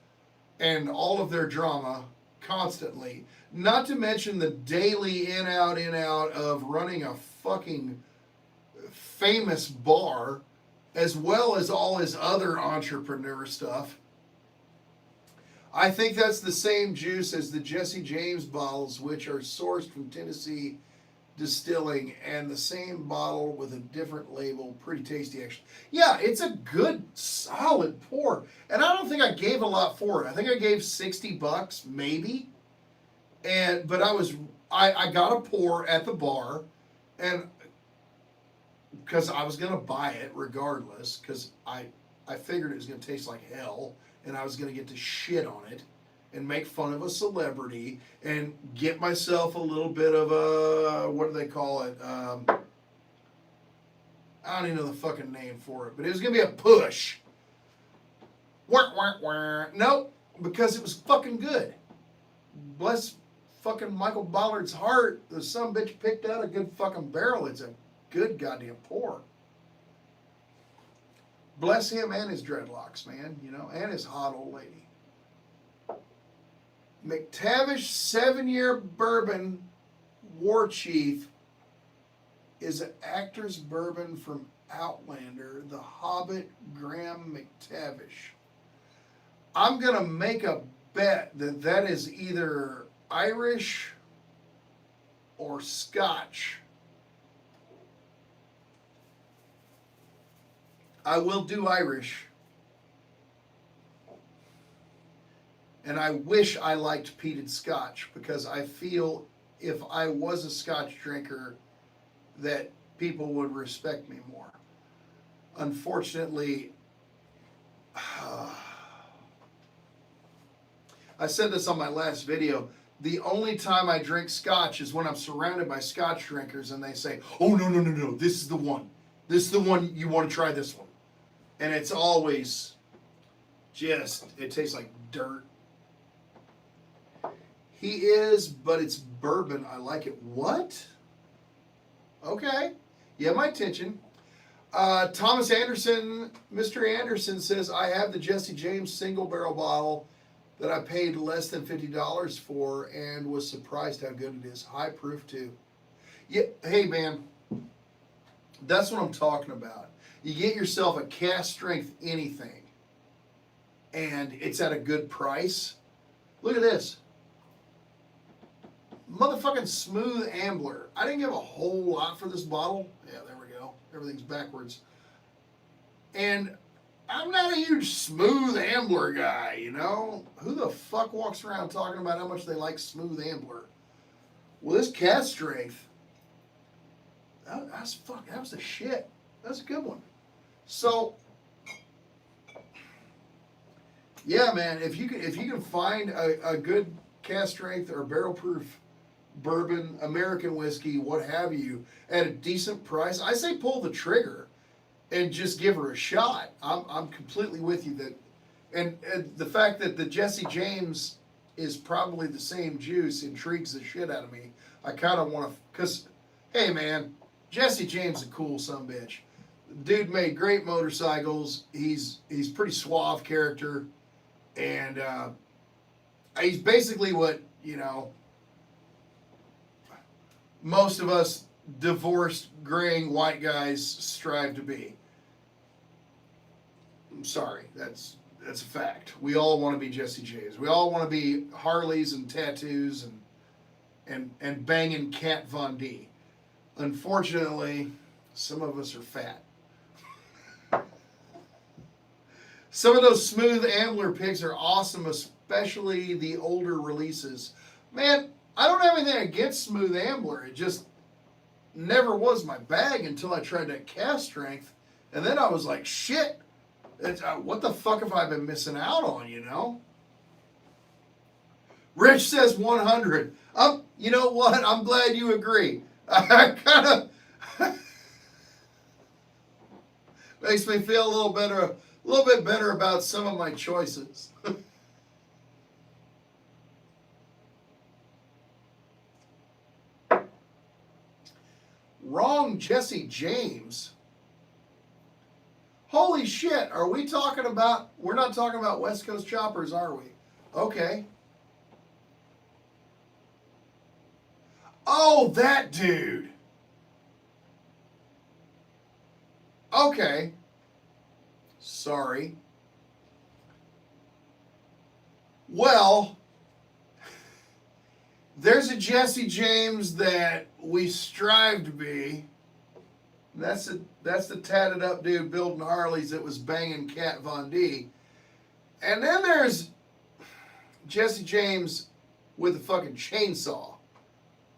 and all of their drama constantly. Not to mention the daily in out of running a fucking famous bar, as well as all his other entrepreneur stuff. I think that's the same juice as the Jesse James bottles, which are sourced from Tennessee Distilling, and the same bottle with a different label. Pretty tasty, actually. Yeah, it's a good, solid pour. And I don't think I gave a lot for it. I think I gave $60, maybe. But I got a pour at the bar, and because I was going to buy it regardless, because I figured it was going to taste like hell. And I was going to get to shit on it and make fun of a celebrity and get myself a little bit of a, what do they call it? I don't even know the fucking name for it, but it was going to be a push. Wah, wah, wah. Nope, because it was fucking good. Bless fucking Michael Bollard's heart, the son bitch picked out a good fucking barrel. It's a good goddamn pour. Bless him and his dreadlocks, man, you know, and his hot old lady. McTavish 7-year bourbon war chief is an actor's bourbon from Outlander, The Hobbit, Graham McTavish. I'm going to make a bet that that is either Irish or Scotch. I will do Irish. And I wish I liked peated Scotch, because I feel if I was a Scotch drinker that people would respect me more. Unfortunately, I said this on my last video, the only time I drink Scotch is when I'm surrounded by Scotch drinkers and they say, oh, no, this is the one. This is the one, you want to try this one. And it's always just, it tastes like dirt. He is, but it's bourbon. I like it. What? Okay. You have my attention. Thomas Anderson, Mr. Anderson says, I have the Jesse James single barrel bottle that I paid less than $50 for and was surprised how good it is. High proof too. Yeah, hey man, that's what I'm talking about. You get yourself a cast strength anything and it's at a good price. Look at this. Motherfucking smooth Ambler. I didn't give a whole lot for this bottle. Yeah, there we go. Everything's backwards. And I'm not a huge smooth Ambler guy, you know? Who the fuck walks around talking about how much they like smooth Ambler? Well, this cast strength, that was the shit. That's a good one. So, yeah, man, if you can find a good cast strength or barrel proof bourbon, American whiskey, what have you, at a decent price, I say pull the trigger and just give her a shot. I'm completely with you that, and the fact that the Jesse James is probably the same juice intrigues the shit out of me. I kind of want to, because, hey man, Jesse James is a cool sumbitch. Dude made great motorcycles. He's pretty suave character, and he's basically what, you know, most of us divorced, graying white guys strive to be. I'm sorry, that's a fact. We all want to be Jesse James. We all want to be Harleys and tattoos and banging Kat Von D. Unfortunately, some of us are fat. Some of those smooth Ambler picks are awesome, especially the older releases. Man, I don't have anything against smooth Ambler. It just never was my bag until I tried that cast strength. And then I was like, shit, what the fuck have I been missing out on, you know? Rich says 100. You know what? I'm glad you agree. I kind of makes me feel a little bit better about some of my choices. Wrong Jesse James. Holy shit, are we talking about, we're not talking about West Coast Choppers, are we? Okay. Oh, that dude. Okay. Sorry. Well, there's a Jesse James that we strive to be. That's the tatted up dude building Harleys that was banging Kat Von D. And then there's Jesse James with a fucking chainsaw.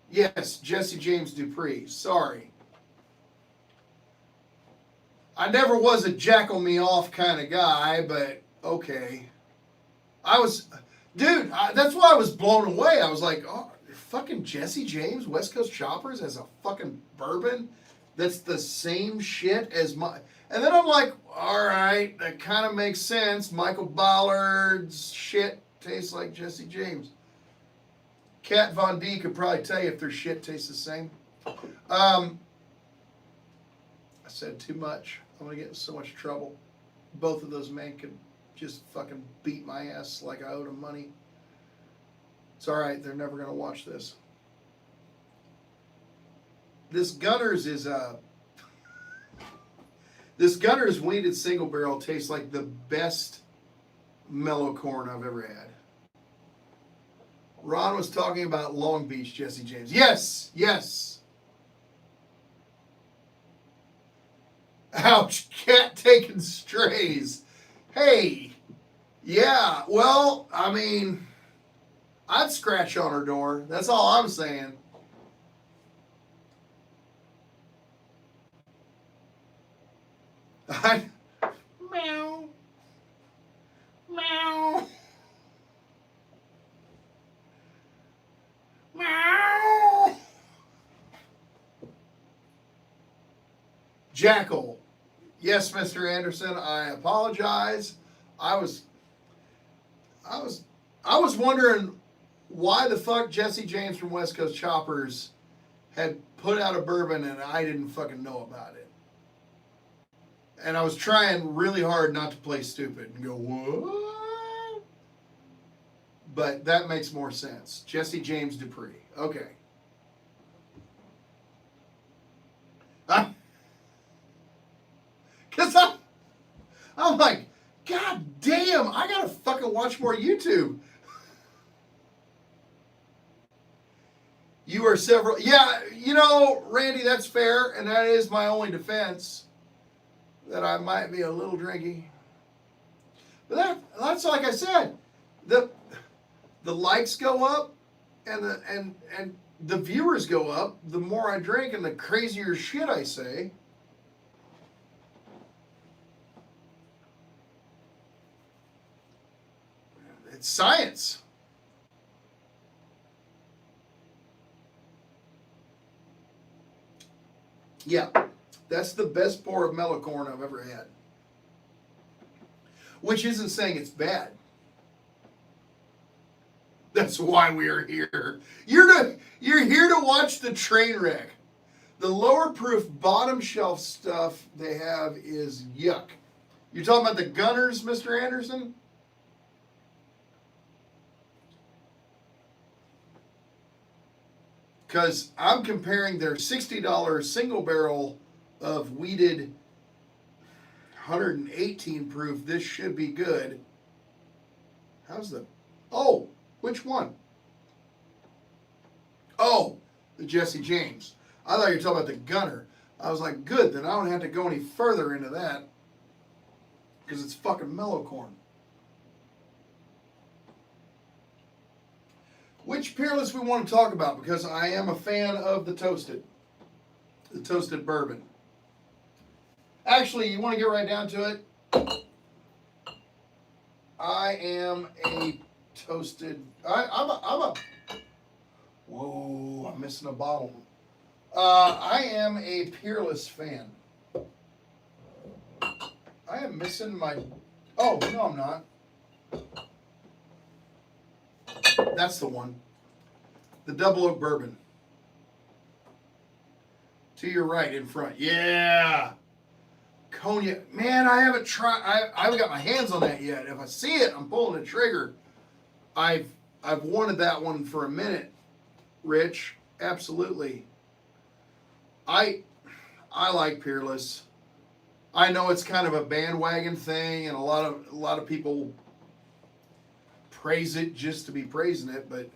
Yes, Jesse James Dupree. Sorry. I never was a jackal me off kind of guy, but okay. That's why I was blown away. I was like, oh, fucking Jesse James, West Coast Choppers has a fucking bourbon that's the same shit as my... And then I'm like, all right, that kind of makes sense. Michael Ballard's shit tastes like Jesse James. Kat Von D could probably tell you if their shit tastes the same. I said too much. I'm going to get in so much trouble. Both of those men could just fucking beat my ass like I owed them money. It's all right. They're never going to watch this. This Gunners Weeded Single Barrel tastes like the best mellow corn I've ever had. Ron was talking about Long Beach Jesse James. Yes, yes. Ouch, cat taking strays. Hey, yeah, well, I mean, I'd scratch on her door. That's all I'm saying. Meow. Meow. Meow. Jackal. Yes, Mr. Anderson, I apologize. I was wondering why the fuck Jesse James from West Coast Choppers had put out a bourbon and I didn't fucking know about it. And I was trying really hard not to play stupid and go, what? But that makes more sense. Jesse James Dupree. Okay. Because I'm like, God damn, I gotta fucking watch more YouTube. You are several. Yeah, you know, Randy, that's fair, and that is my only defense. That I might be a little drinky. But that's like I said, the likes go up and the viewers go up the more I drink and the crazier shit I say. It's science. Yeah, that's the best pour of mellow corn I've ever had. Which isn't saying it's bad. That's why we are here. You're here to watch the train wreck. The lower proof bottom shelf stuff they have is yuck. You're talking about the Gunners, Mr. Anderson? Because I'm comparing their $60 single barrel of wheated 118 proof. This should be good. How's the... Oh, which one? Oh, the Jesse James. I thought you were talking about the Gunner. I was like, good, then I don't have to go any further into that. Because it's fucking mellow corn. Which Peerless we want to talk about, because I am a fan of the toasted bourbon. Actually, you want to get right down to it? I am a toasted. I'm a. Whoa! I'm missing a bottle. I am a Peerless fan. I am missing my. Oh no, I'm not. That's the one. The double oak bourbon. To your right, in front. Yeah. Cognac. Man, I haven't tried. I haven't got my hands on that yet. If I see it, I'm pulling the trigger. I've wanted that one for a minute, Rich. Absolutely. I like Peerless. I know it's kind of a bandwagon thing, and a lot of people praise it just to be praising it, but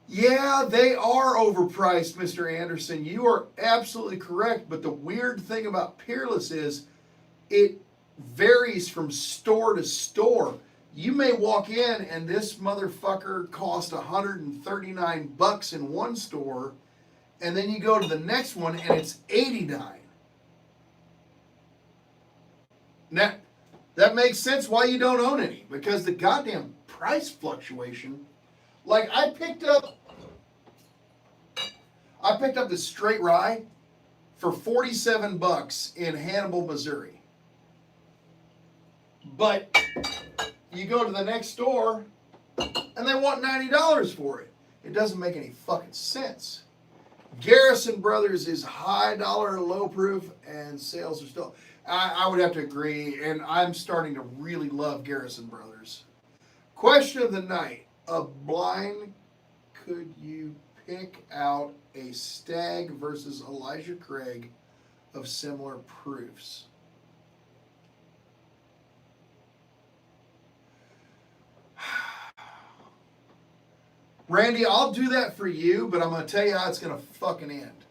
yeah, they are overpriced, Mr. Anderson. You are absolutely correct, but the weird thing about Peerless is it varies from store to store. You may walk in and this motherfucker cost $139 in one store, and then you go to the next one and it's $89. Now, that makes sense why you don't own any, because the goddamn price fluctuation. Like I picked up the straight rye for $47 in Hannibal, Missouri. But you go to the next store and they want $90 for it. It doesn't make any fucking sense. Garrison Brothers is high dollar, low proof, and sales are still... I would have to agree, and I'm starting to really love Garrison Brothers. Question of the night. A blind, could you pick out a Stag versus Elijah Craig of similar proofs? Randy, I'll do that for you, but I'm going to tell you how it's going to fucking end.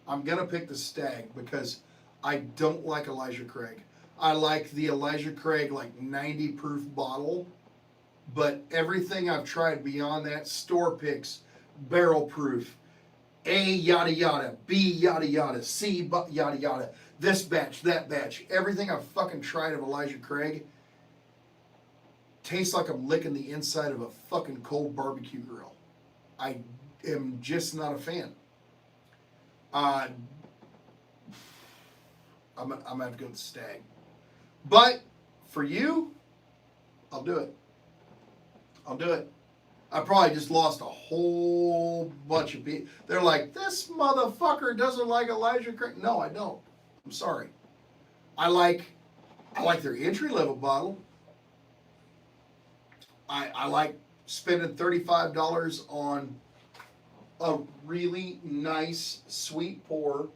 I'm going to pick the Stag because I don't like Elijah Craig. I like the Elijah Craig like 90 proof bottle, but everything I've tried beyond that, store picks, barrel proof, A yada yada, B yada yada, C yada yada, this batch, that batch, everything I've fucking tried of Elijah Craig tastes like I'm licking the inside of a fucking cold barbecue grill. I am just not a fan. I'm going to have to go with the Stag. But for you, I'll do it. I'll do it. I probably just lost a whole bunch of people. They're like, this motherfucker doesn't like Elijah Craig. No, I don't. I'm sorry. I like their entry level bottle. I like spending $35 on a really nice sweet pour.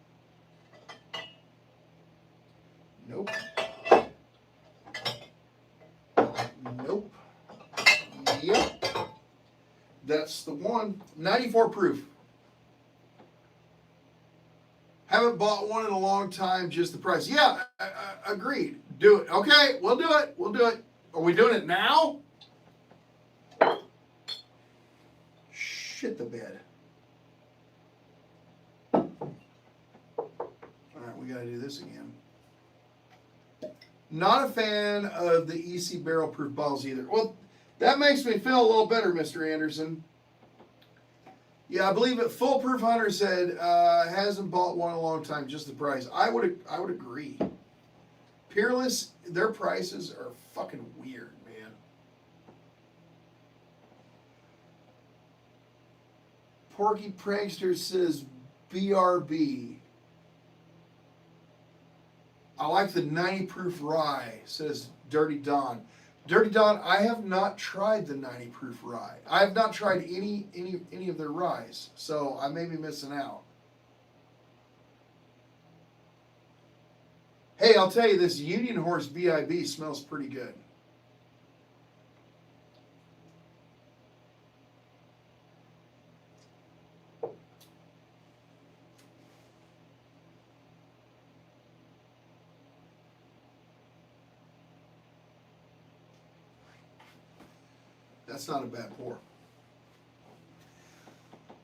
Nope. Nope. Yep. That's the one. 94 proof. Haven't bought one in a long time, just the price. Yeah, agreed. Do it. Okay, we'll do it. We'll do it. Are we doing it now? Shit the bed. All right, we got to do this again. Not a fan of the EC barrel proof bottles either. Well, that makes me feel a little better, Mr. Anderson. Yeah, I believe it. Foolproof Hunter said hasn't bought one in a long time, just the price. I would agree. Peerless, their prices are fucking weird, man. Porky Prankster says BRB. I like the 90 proof rye, says Dirty Don. Dirty Don, I have not tried the 90 proof rye. I have not tried any of their ryes, so I may be missing out. Hey, I'll tell you, this Union Horse BIB smells pretty good. That's not a bad pour.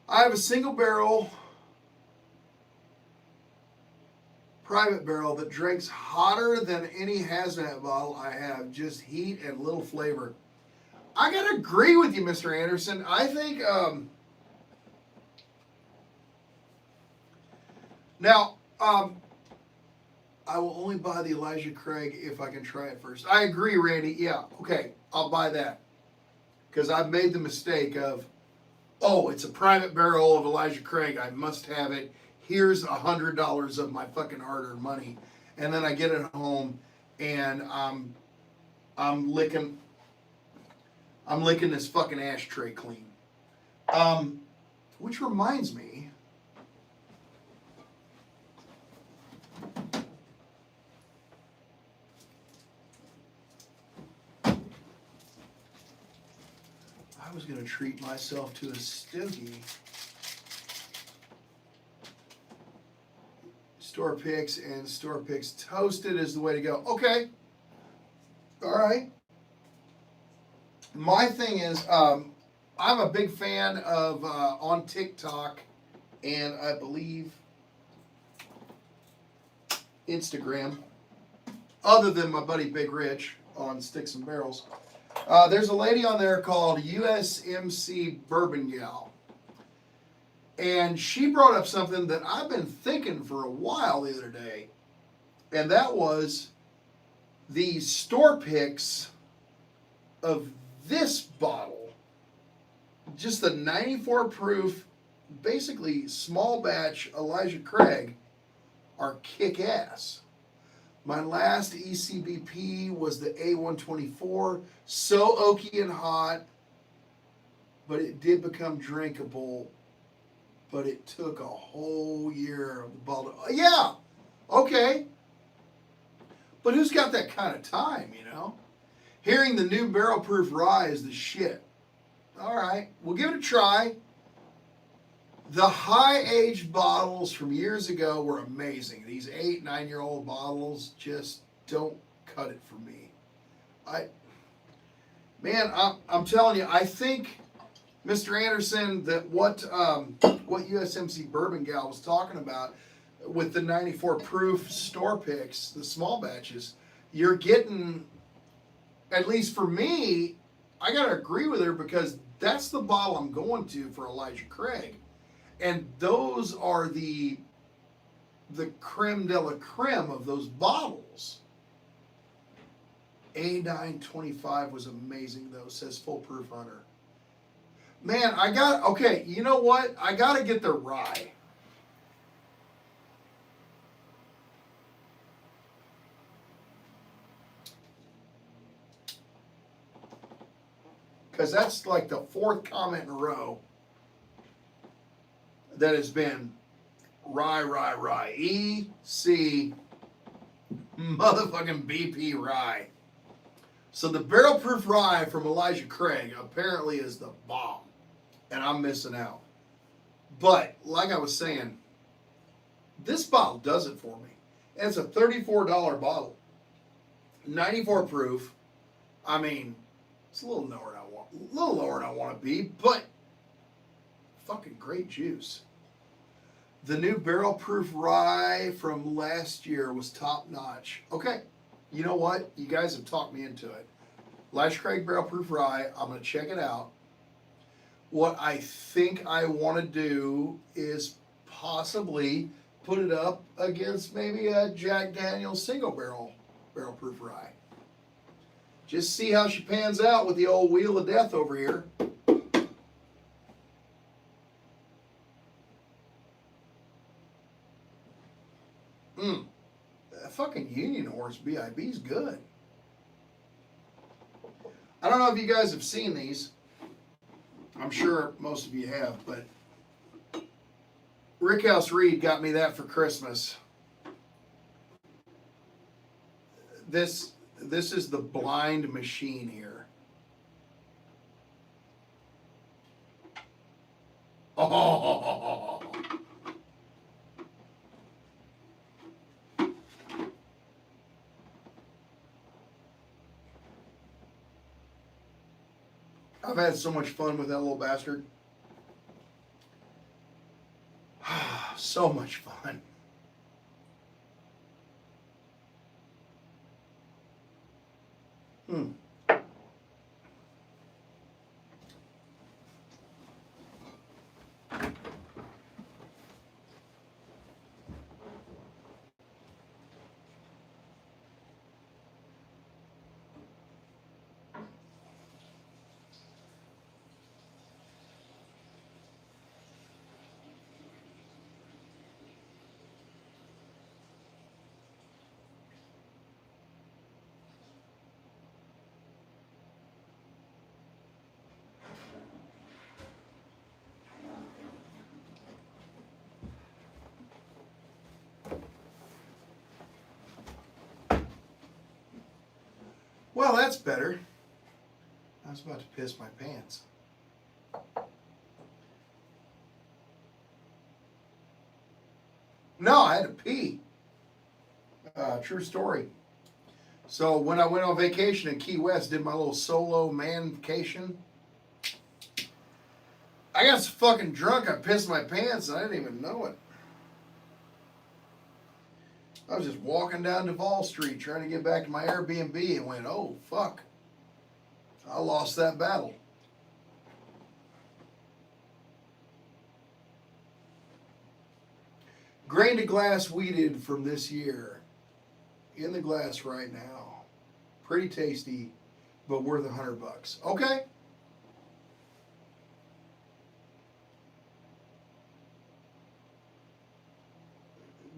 I have a single barrel private barrel that drinks hotter than any hazmat bottle I have. Just heat and little flavor. I gotta agree with you, Mr. Anderson. I think now I will only buy the Elijah Craig if I can try it first. I agree, Randy. Yeah, okay, I'll buy that. Because I've made the mistake of, oh, it's a private barrel of Elijah Craig. I must have it. Here's $100 of my fucking hard-earned money. And then I get it home and I'm licking this fucking ashtray clean. Which reminds me, I was going to treat myself to a stogie. Store picks and store picks toasted is the way to go. Okay. All right. My thing is, I'm a big fan of on TikTok and I believe Instagram, other than my buddy Big Rich on Sticks and Barrels. There's a lady on there called USMC Bourbon Gal. And she brought up something that I've been thinking for a while the other day. And that was the store picks of this bottle. Just the 94 proof, basically small batch Elijah Craig are kick-ass. My last ECBP was the A124. So oaky and hot, but it did become drinkable. But it took a whole year of the bottle. Yeah, okay. But who's got that kind of time, you know? Hearing the new barrel proof rye is the shit. All right, we'll give it a try. The high-aged bottles from years ago were amazing. These 8, 9-year-old bottles just don't cut it for me. I'm telling you, I think, Mr. Anderson, that what USMC Bourbon Gal was talking about with the 94 proof store picks, the small batches, you're getting, at least for me, I got to agree with her because that's the bottle I'm going to for Elijah Craig. And those are the creme de la creme of those bottles. A925 was amazing though, says Foolproof Hunter. Man, okay, you know what? I got to get the rye. because that's like the fourth comment in a row that has been rye. E-C motherfucking BP rye. So the barrel proof rye from Elijah Craig apparently is the bomb. And I'm missing out. But, like I was saying, this bottle does it for me. And it's a $34 bottle. 94 proof. I mean, it's a little lower than I want to be, but fucking great juice. The new barrel proof rye from last year was top notch. Okay, you know what? You guys have talked me into it. Elijah Craig barrel proof rye. I'm going to check it out. What I think I want to do is possibly put it up against maybe a Jack Daniel's single barrel proof rye. Just see how she pans out with the old wheel of death over here. That fucking Union Horse BIB's good. I don't know if you guys have seen these. I'm sure most of you have, but Rickhouse Reed got me that for Christmas. This is the blind machine here. Oh. I've had so much fun with that little bastard. So much fun. Well, that's better. I was about to piss my pants. No, I had to pee. True story. So when I went on vacation in Key West, did my little solo man vacation, I got so fucking drunk I pissed my pants and I didn't even know it. I was just walking down Duval Street trying to get back to my Airbnb and went, oh, fuck. I lost that battle. Grain to glass weeded from this year. In the glass right now. Pretty tasty, but worth $100. Okay.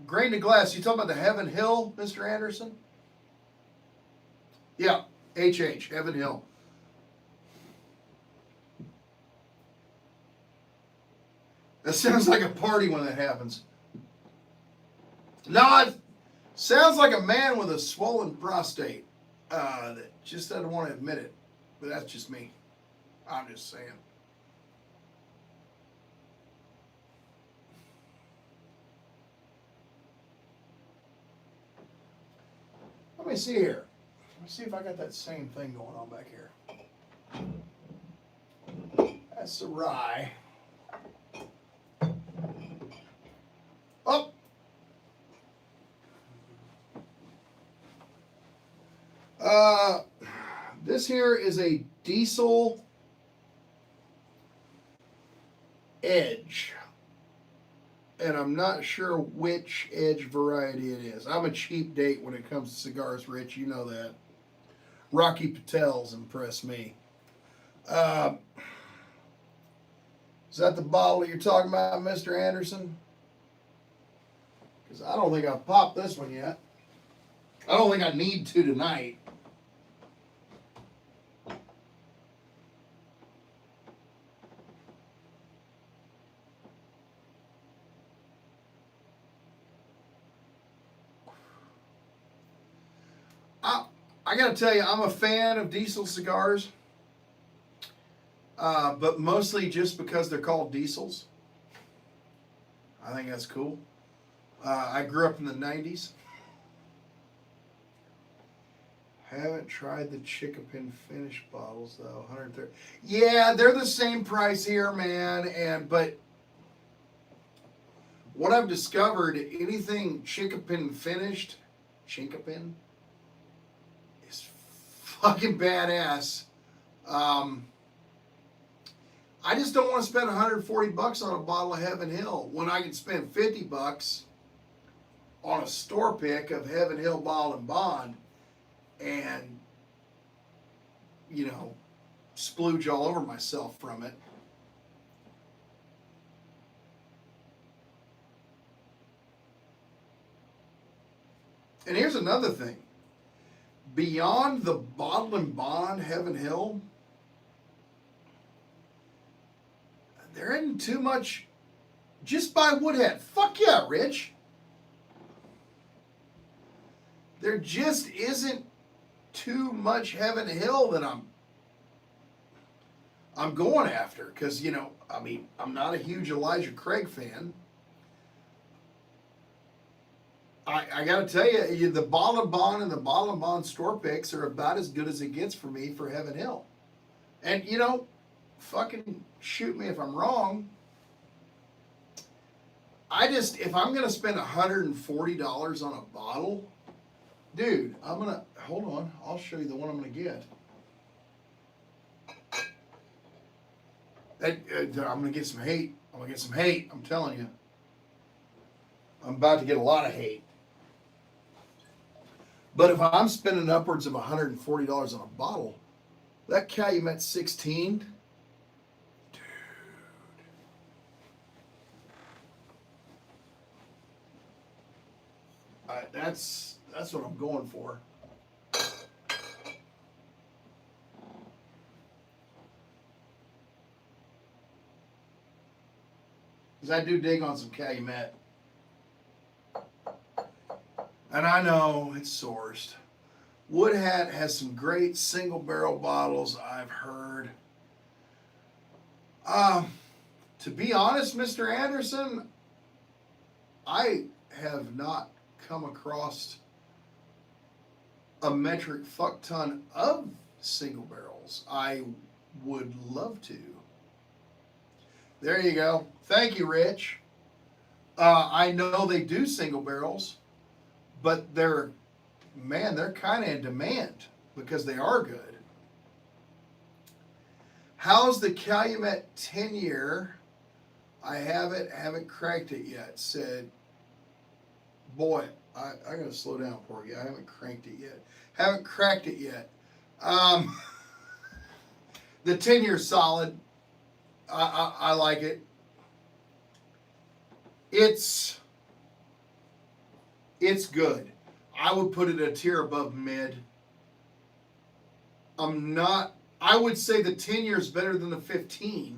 Grain to glass. You talking about the Heaven Hill, Mr. Anderson? Yeah, HH, Heaven Hill. That sounds like a party when that happens. No, it sounds like a man with a swollen prostate that just doesn't want to admit it. But that's just me. I'm just saying. Let me see here. Let me see if I got that same thing going on back here. That's the rye. Oh! This here is a diesel edge. And I'm not sure which edge variety it is. I'm a cheap date when it comes to cigars, Rich. You know that. Rocky Patel's impressed me. Is that the bottle you're talking about, Mr. Anderson? Because I don't think I've popped this one yet. I don't think I need to tonight. I got to tell you, I'm a fan of Diesel cigars, but mostly just because they're called Diesels. I think that's cool. I grew up in the 90s. Haven't tried the Chickapin finish bottles though. 130. Yeah, they're the same price here, man. But what I've discovered, anything Chickapin finished, Chickapin, is fucking badass. I just don't want to spend $140 on a bottle of Heaven Hill when I can spend $50 on a store pick of Heaven Hill Bottled and Bond and, you know, splooge all over myself from it. And here's another thing. Beyond the Bottled and Bond Heaven Hill, there isn't too much. Just buy Woodhead. Fuck yeah, Rich. There just isn't too much Heaven Hill that I'm going after, because, you know, I mean, I'm not a huge Elijah Craig fan. I got to tell you, the Bottled and Bond and the Bottled and Bond store picks are about as good as it gets for me for Heaven Hill. And, you know, fucking shoot me if I'm wrong. If I'm going to spend $140 on a bottle, dude, hold on, I'll show you the one I'm going to get. I'm going to get some hate. I'm telling you. I'm about to get a lot of hate. But if I'm spending upwards of $140 on a bottle, that Calumet 16, dude. That's what I'm going for. Because I do dig on some Calumet. And I know it's sourced. Woodhat has some great single barrel bottles, I've heard. To be honest, Mr. Anderson, I have not come across a metric fuck ton of single barrels. I would love to. There you go. Thank you, Rich. I know they do single barrels, but they're kind of in demand because they are good. How's the Calumet 10-year? I haven't cranked it yet. Said, boy, I gotta slow down, Porgy. I haven't cranked it yet. Haven't cracked it yet. The 10-year solid. I like it. It's good. I would put it a tier above mid. I would say the 10 year is better than the 15.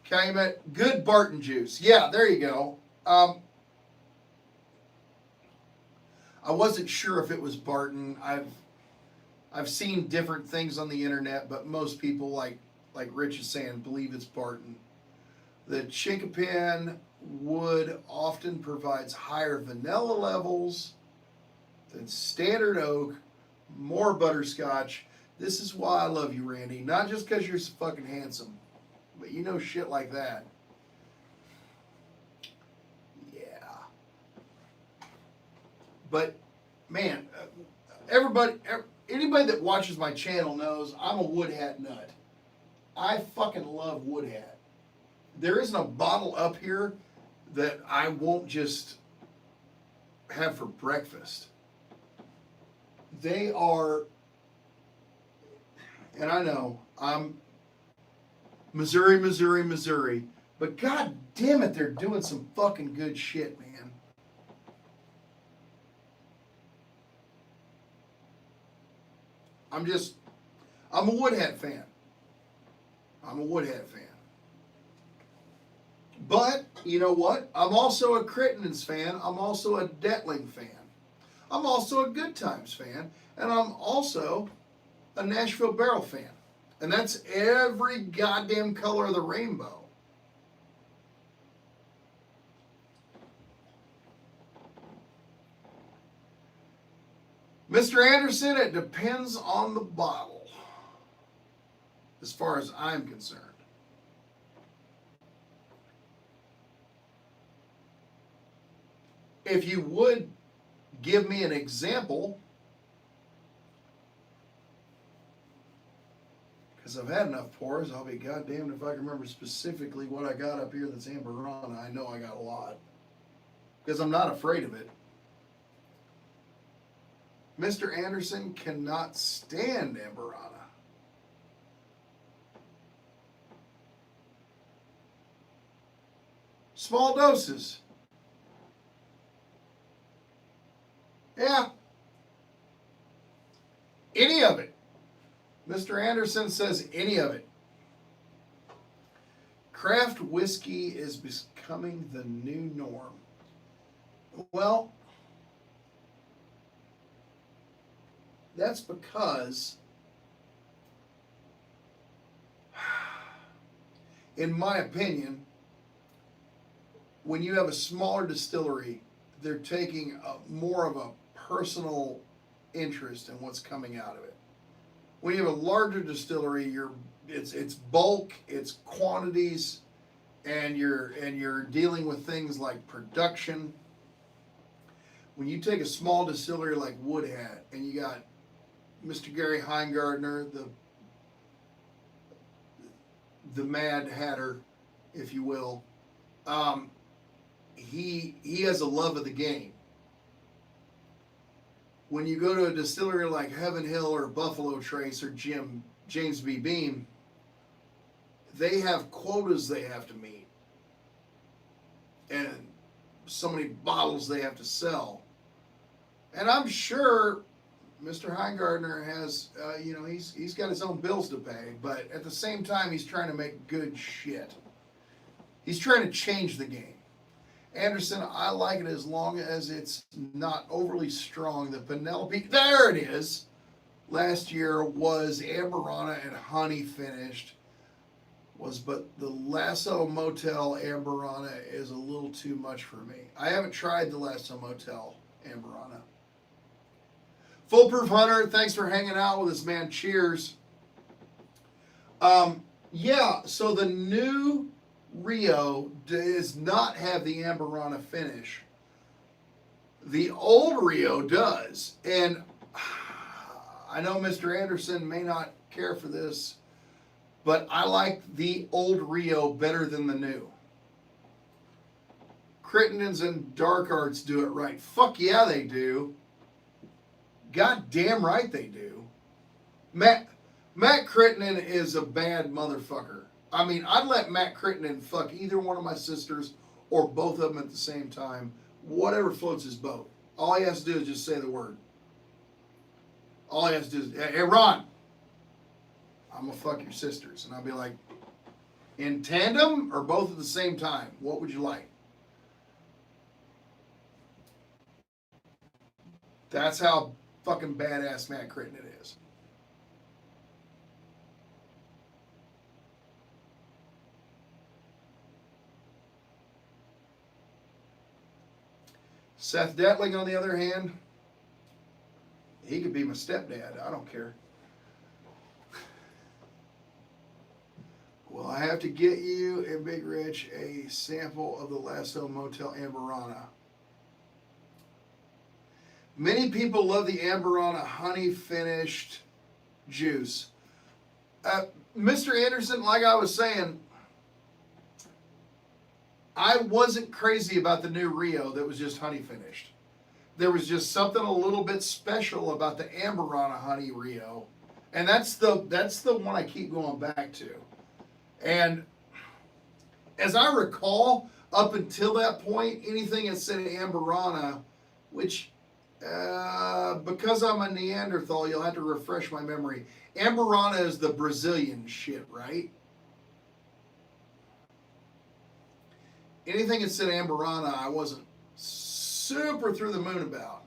Calumet, good Barton juice. Yeah, there you go. I wasn't sure if it was Barton. I've seen different things on the internet, but most people, like Rich is saying, believe it's Barton. The Chickapin wood often provides higher vanilla levels than standard oak, more butterscotch. This is why I love you, Randy. Not just because you're so fucking handsome, but you know shit like that. Yeah. But, man, anybody that watches my channel knows I'm a Woodhat nut. I fucking love Woodhat. There isn't a bottle up here that I won't just have for breakfast. They are, and I know I'm Missouri, but god damn it, they're doing some fucking good shit, man. I'm a Woodhat fan. But, you know what? I'm also a Crittenden's fan. I'm also a Detling fan. I'm also a Good Times fan, and I'm also a Nashville Barrel fan. And that's every goddamn color of the rainbow. Mr. Anderson, it depends on the bottle, as far as I'm concerned. If you would give me an example, because I've had enough pours, I'll be goddamned if I can remember specifically what I got up here that's Amberana. I know I got a lot, because I'm not afraid of it. Mr. Anderson cannot stand Amberana. Small doses. Yeah. Any of it. Mr. Anderson says any of it. Craft whiskey is becoming the new norm. Well, that's because, in my opinion, when you have a smaller distillery, they're taking more of a personal interest in what's coming out of it. When you have a larger distillery, it's bulk, it's quantities, and you're dealing with things like production. When you take a small distillery like Woodhat, and you got Mr. Gary Heingardner, the Mad Hatter, if you will, he has a love of the game. When you go to a distillery like Heaven Hill or Buffalo Trace or James B. Beam, they have quotas they have to meet, and so many bottles they have to sell. And I'm sure Mr. Heingardner has, he's got his own bills to pay, but at the same time, he's trying to make good shit. He's trying to change the game. Anderson, I like it as long as it's not overly strong. The Penelope, there it is, last year was Amberana and honey finished, but the Lasso Motel Amberana is a little too much for me. I haven't tried the Lasso Motel Amberana. Foolproof Hunter, thanks for hanging out with us, man. Cheers. Yeah, so the new Rio does not have the Amberana finish. The old Rio does. And I know Mr. Anderson may not care for this, but I like the old Rio better than the new. Crittenden's and Dark Arts do it right. Fuck yeah, they do. God damn right they do. Matt Crittenden is a bad motherfucker. I mean, I'd let Matt Crittenden fuck either one of my sisters or both of them at the same time. Whatever floats his boat. All he has to do is just say the word. All he has to do is, hey, Ron, I'm going to fuck your sisters. And I'll be like, in tandem or both at the same time? What would you like? That's how fucking badass Matt Crittenden is. Seth Detling, on the other hand, he could be my stepdad. I don't care. Well, I have to get you and Big Rich a sample of the Lasso Motel Amberana. Many people love the Amberana honey finished juice. Mr. Anderson, like I was saying, I wasn't crazy about the new Rio that was just honey finished. There was just something a little bit special about the Amberana honey Rio. And that's the one I keep going back to. And as I recall, up until that point, anything that said Amberana, which because I'm a Neanderthal, you'll have to refresh my memory. Amberana is the Brazilian shit, right? Anything that said Amberana, I wasn't super through the moon about.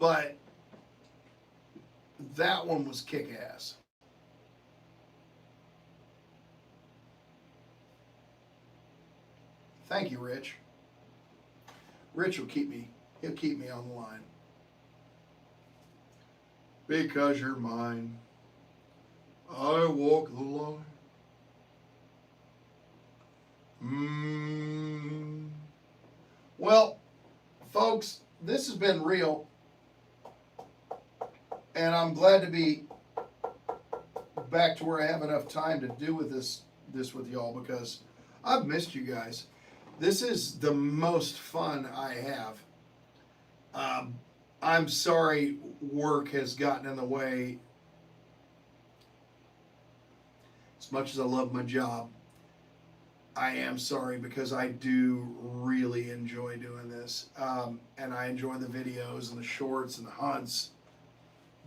But that one was kick-ass. Thank you, Rich. Rich will keep me. He'll keep me on the line. Because you're mine, I walk the line. Well, folks, this has been real. And I'm glad to be back to where I have enough time to do with this with y'all, because I've missed you guys. This is the most fun I have. I'm sorry work has gotten in the way. As much as I love my job, I am sorry, because I do really enjoy doing this. And I enjoy the videos and the shorts and the hunts.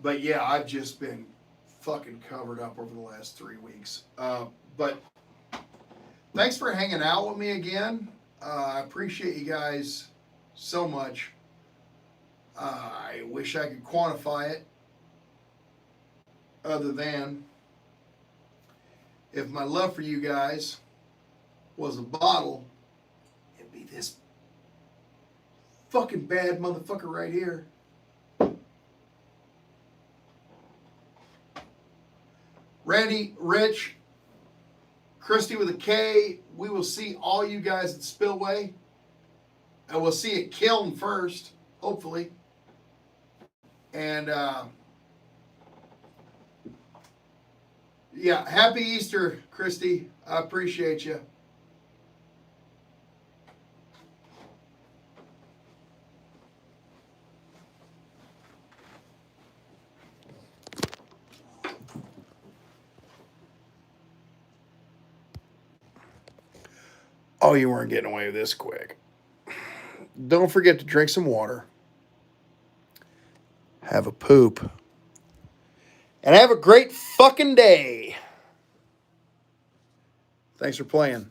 But yeah, I've just been fucking covered up over the last 3 weeks. But thanks for hanging out with me again. I appreciate you guys so much. I wish I could quantify it, other than if my love for you guys was a bottle, it'd be this fucking bad motherfucker right here. Randy, Rich, Christy with a K, we will see all you guys at Spillway. And we'll see it kiln first, hopefully. And, yeah, happy Easter, Christy. I appreciate you. Oh, you weren't getting away with this quick. Don't forget to drink some water. Have a poop. And have a great fucking day. Thanks for playing.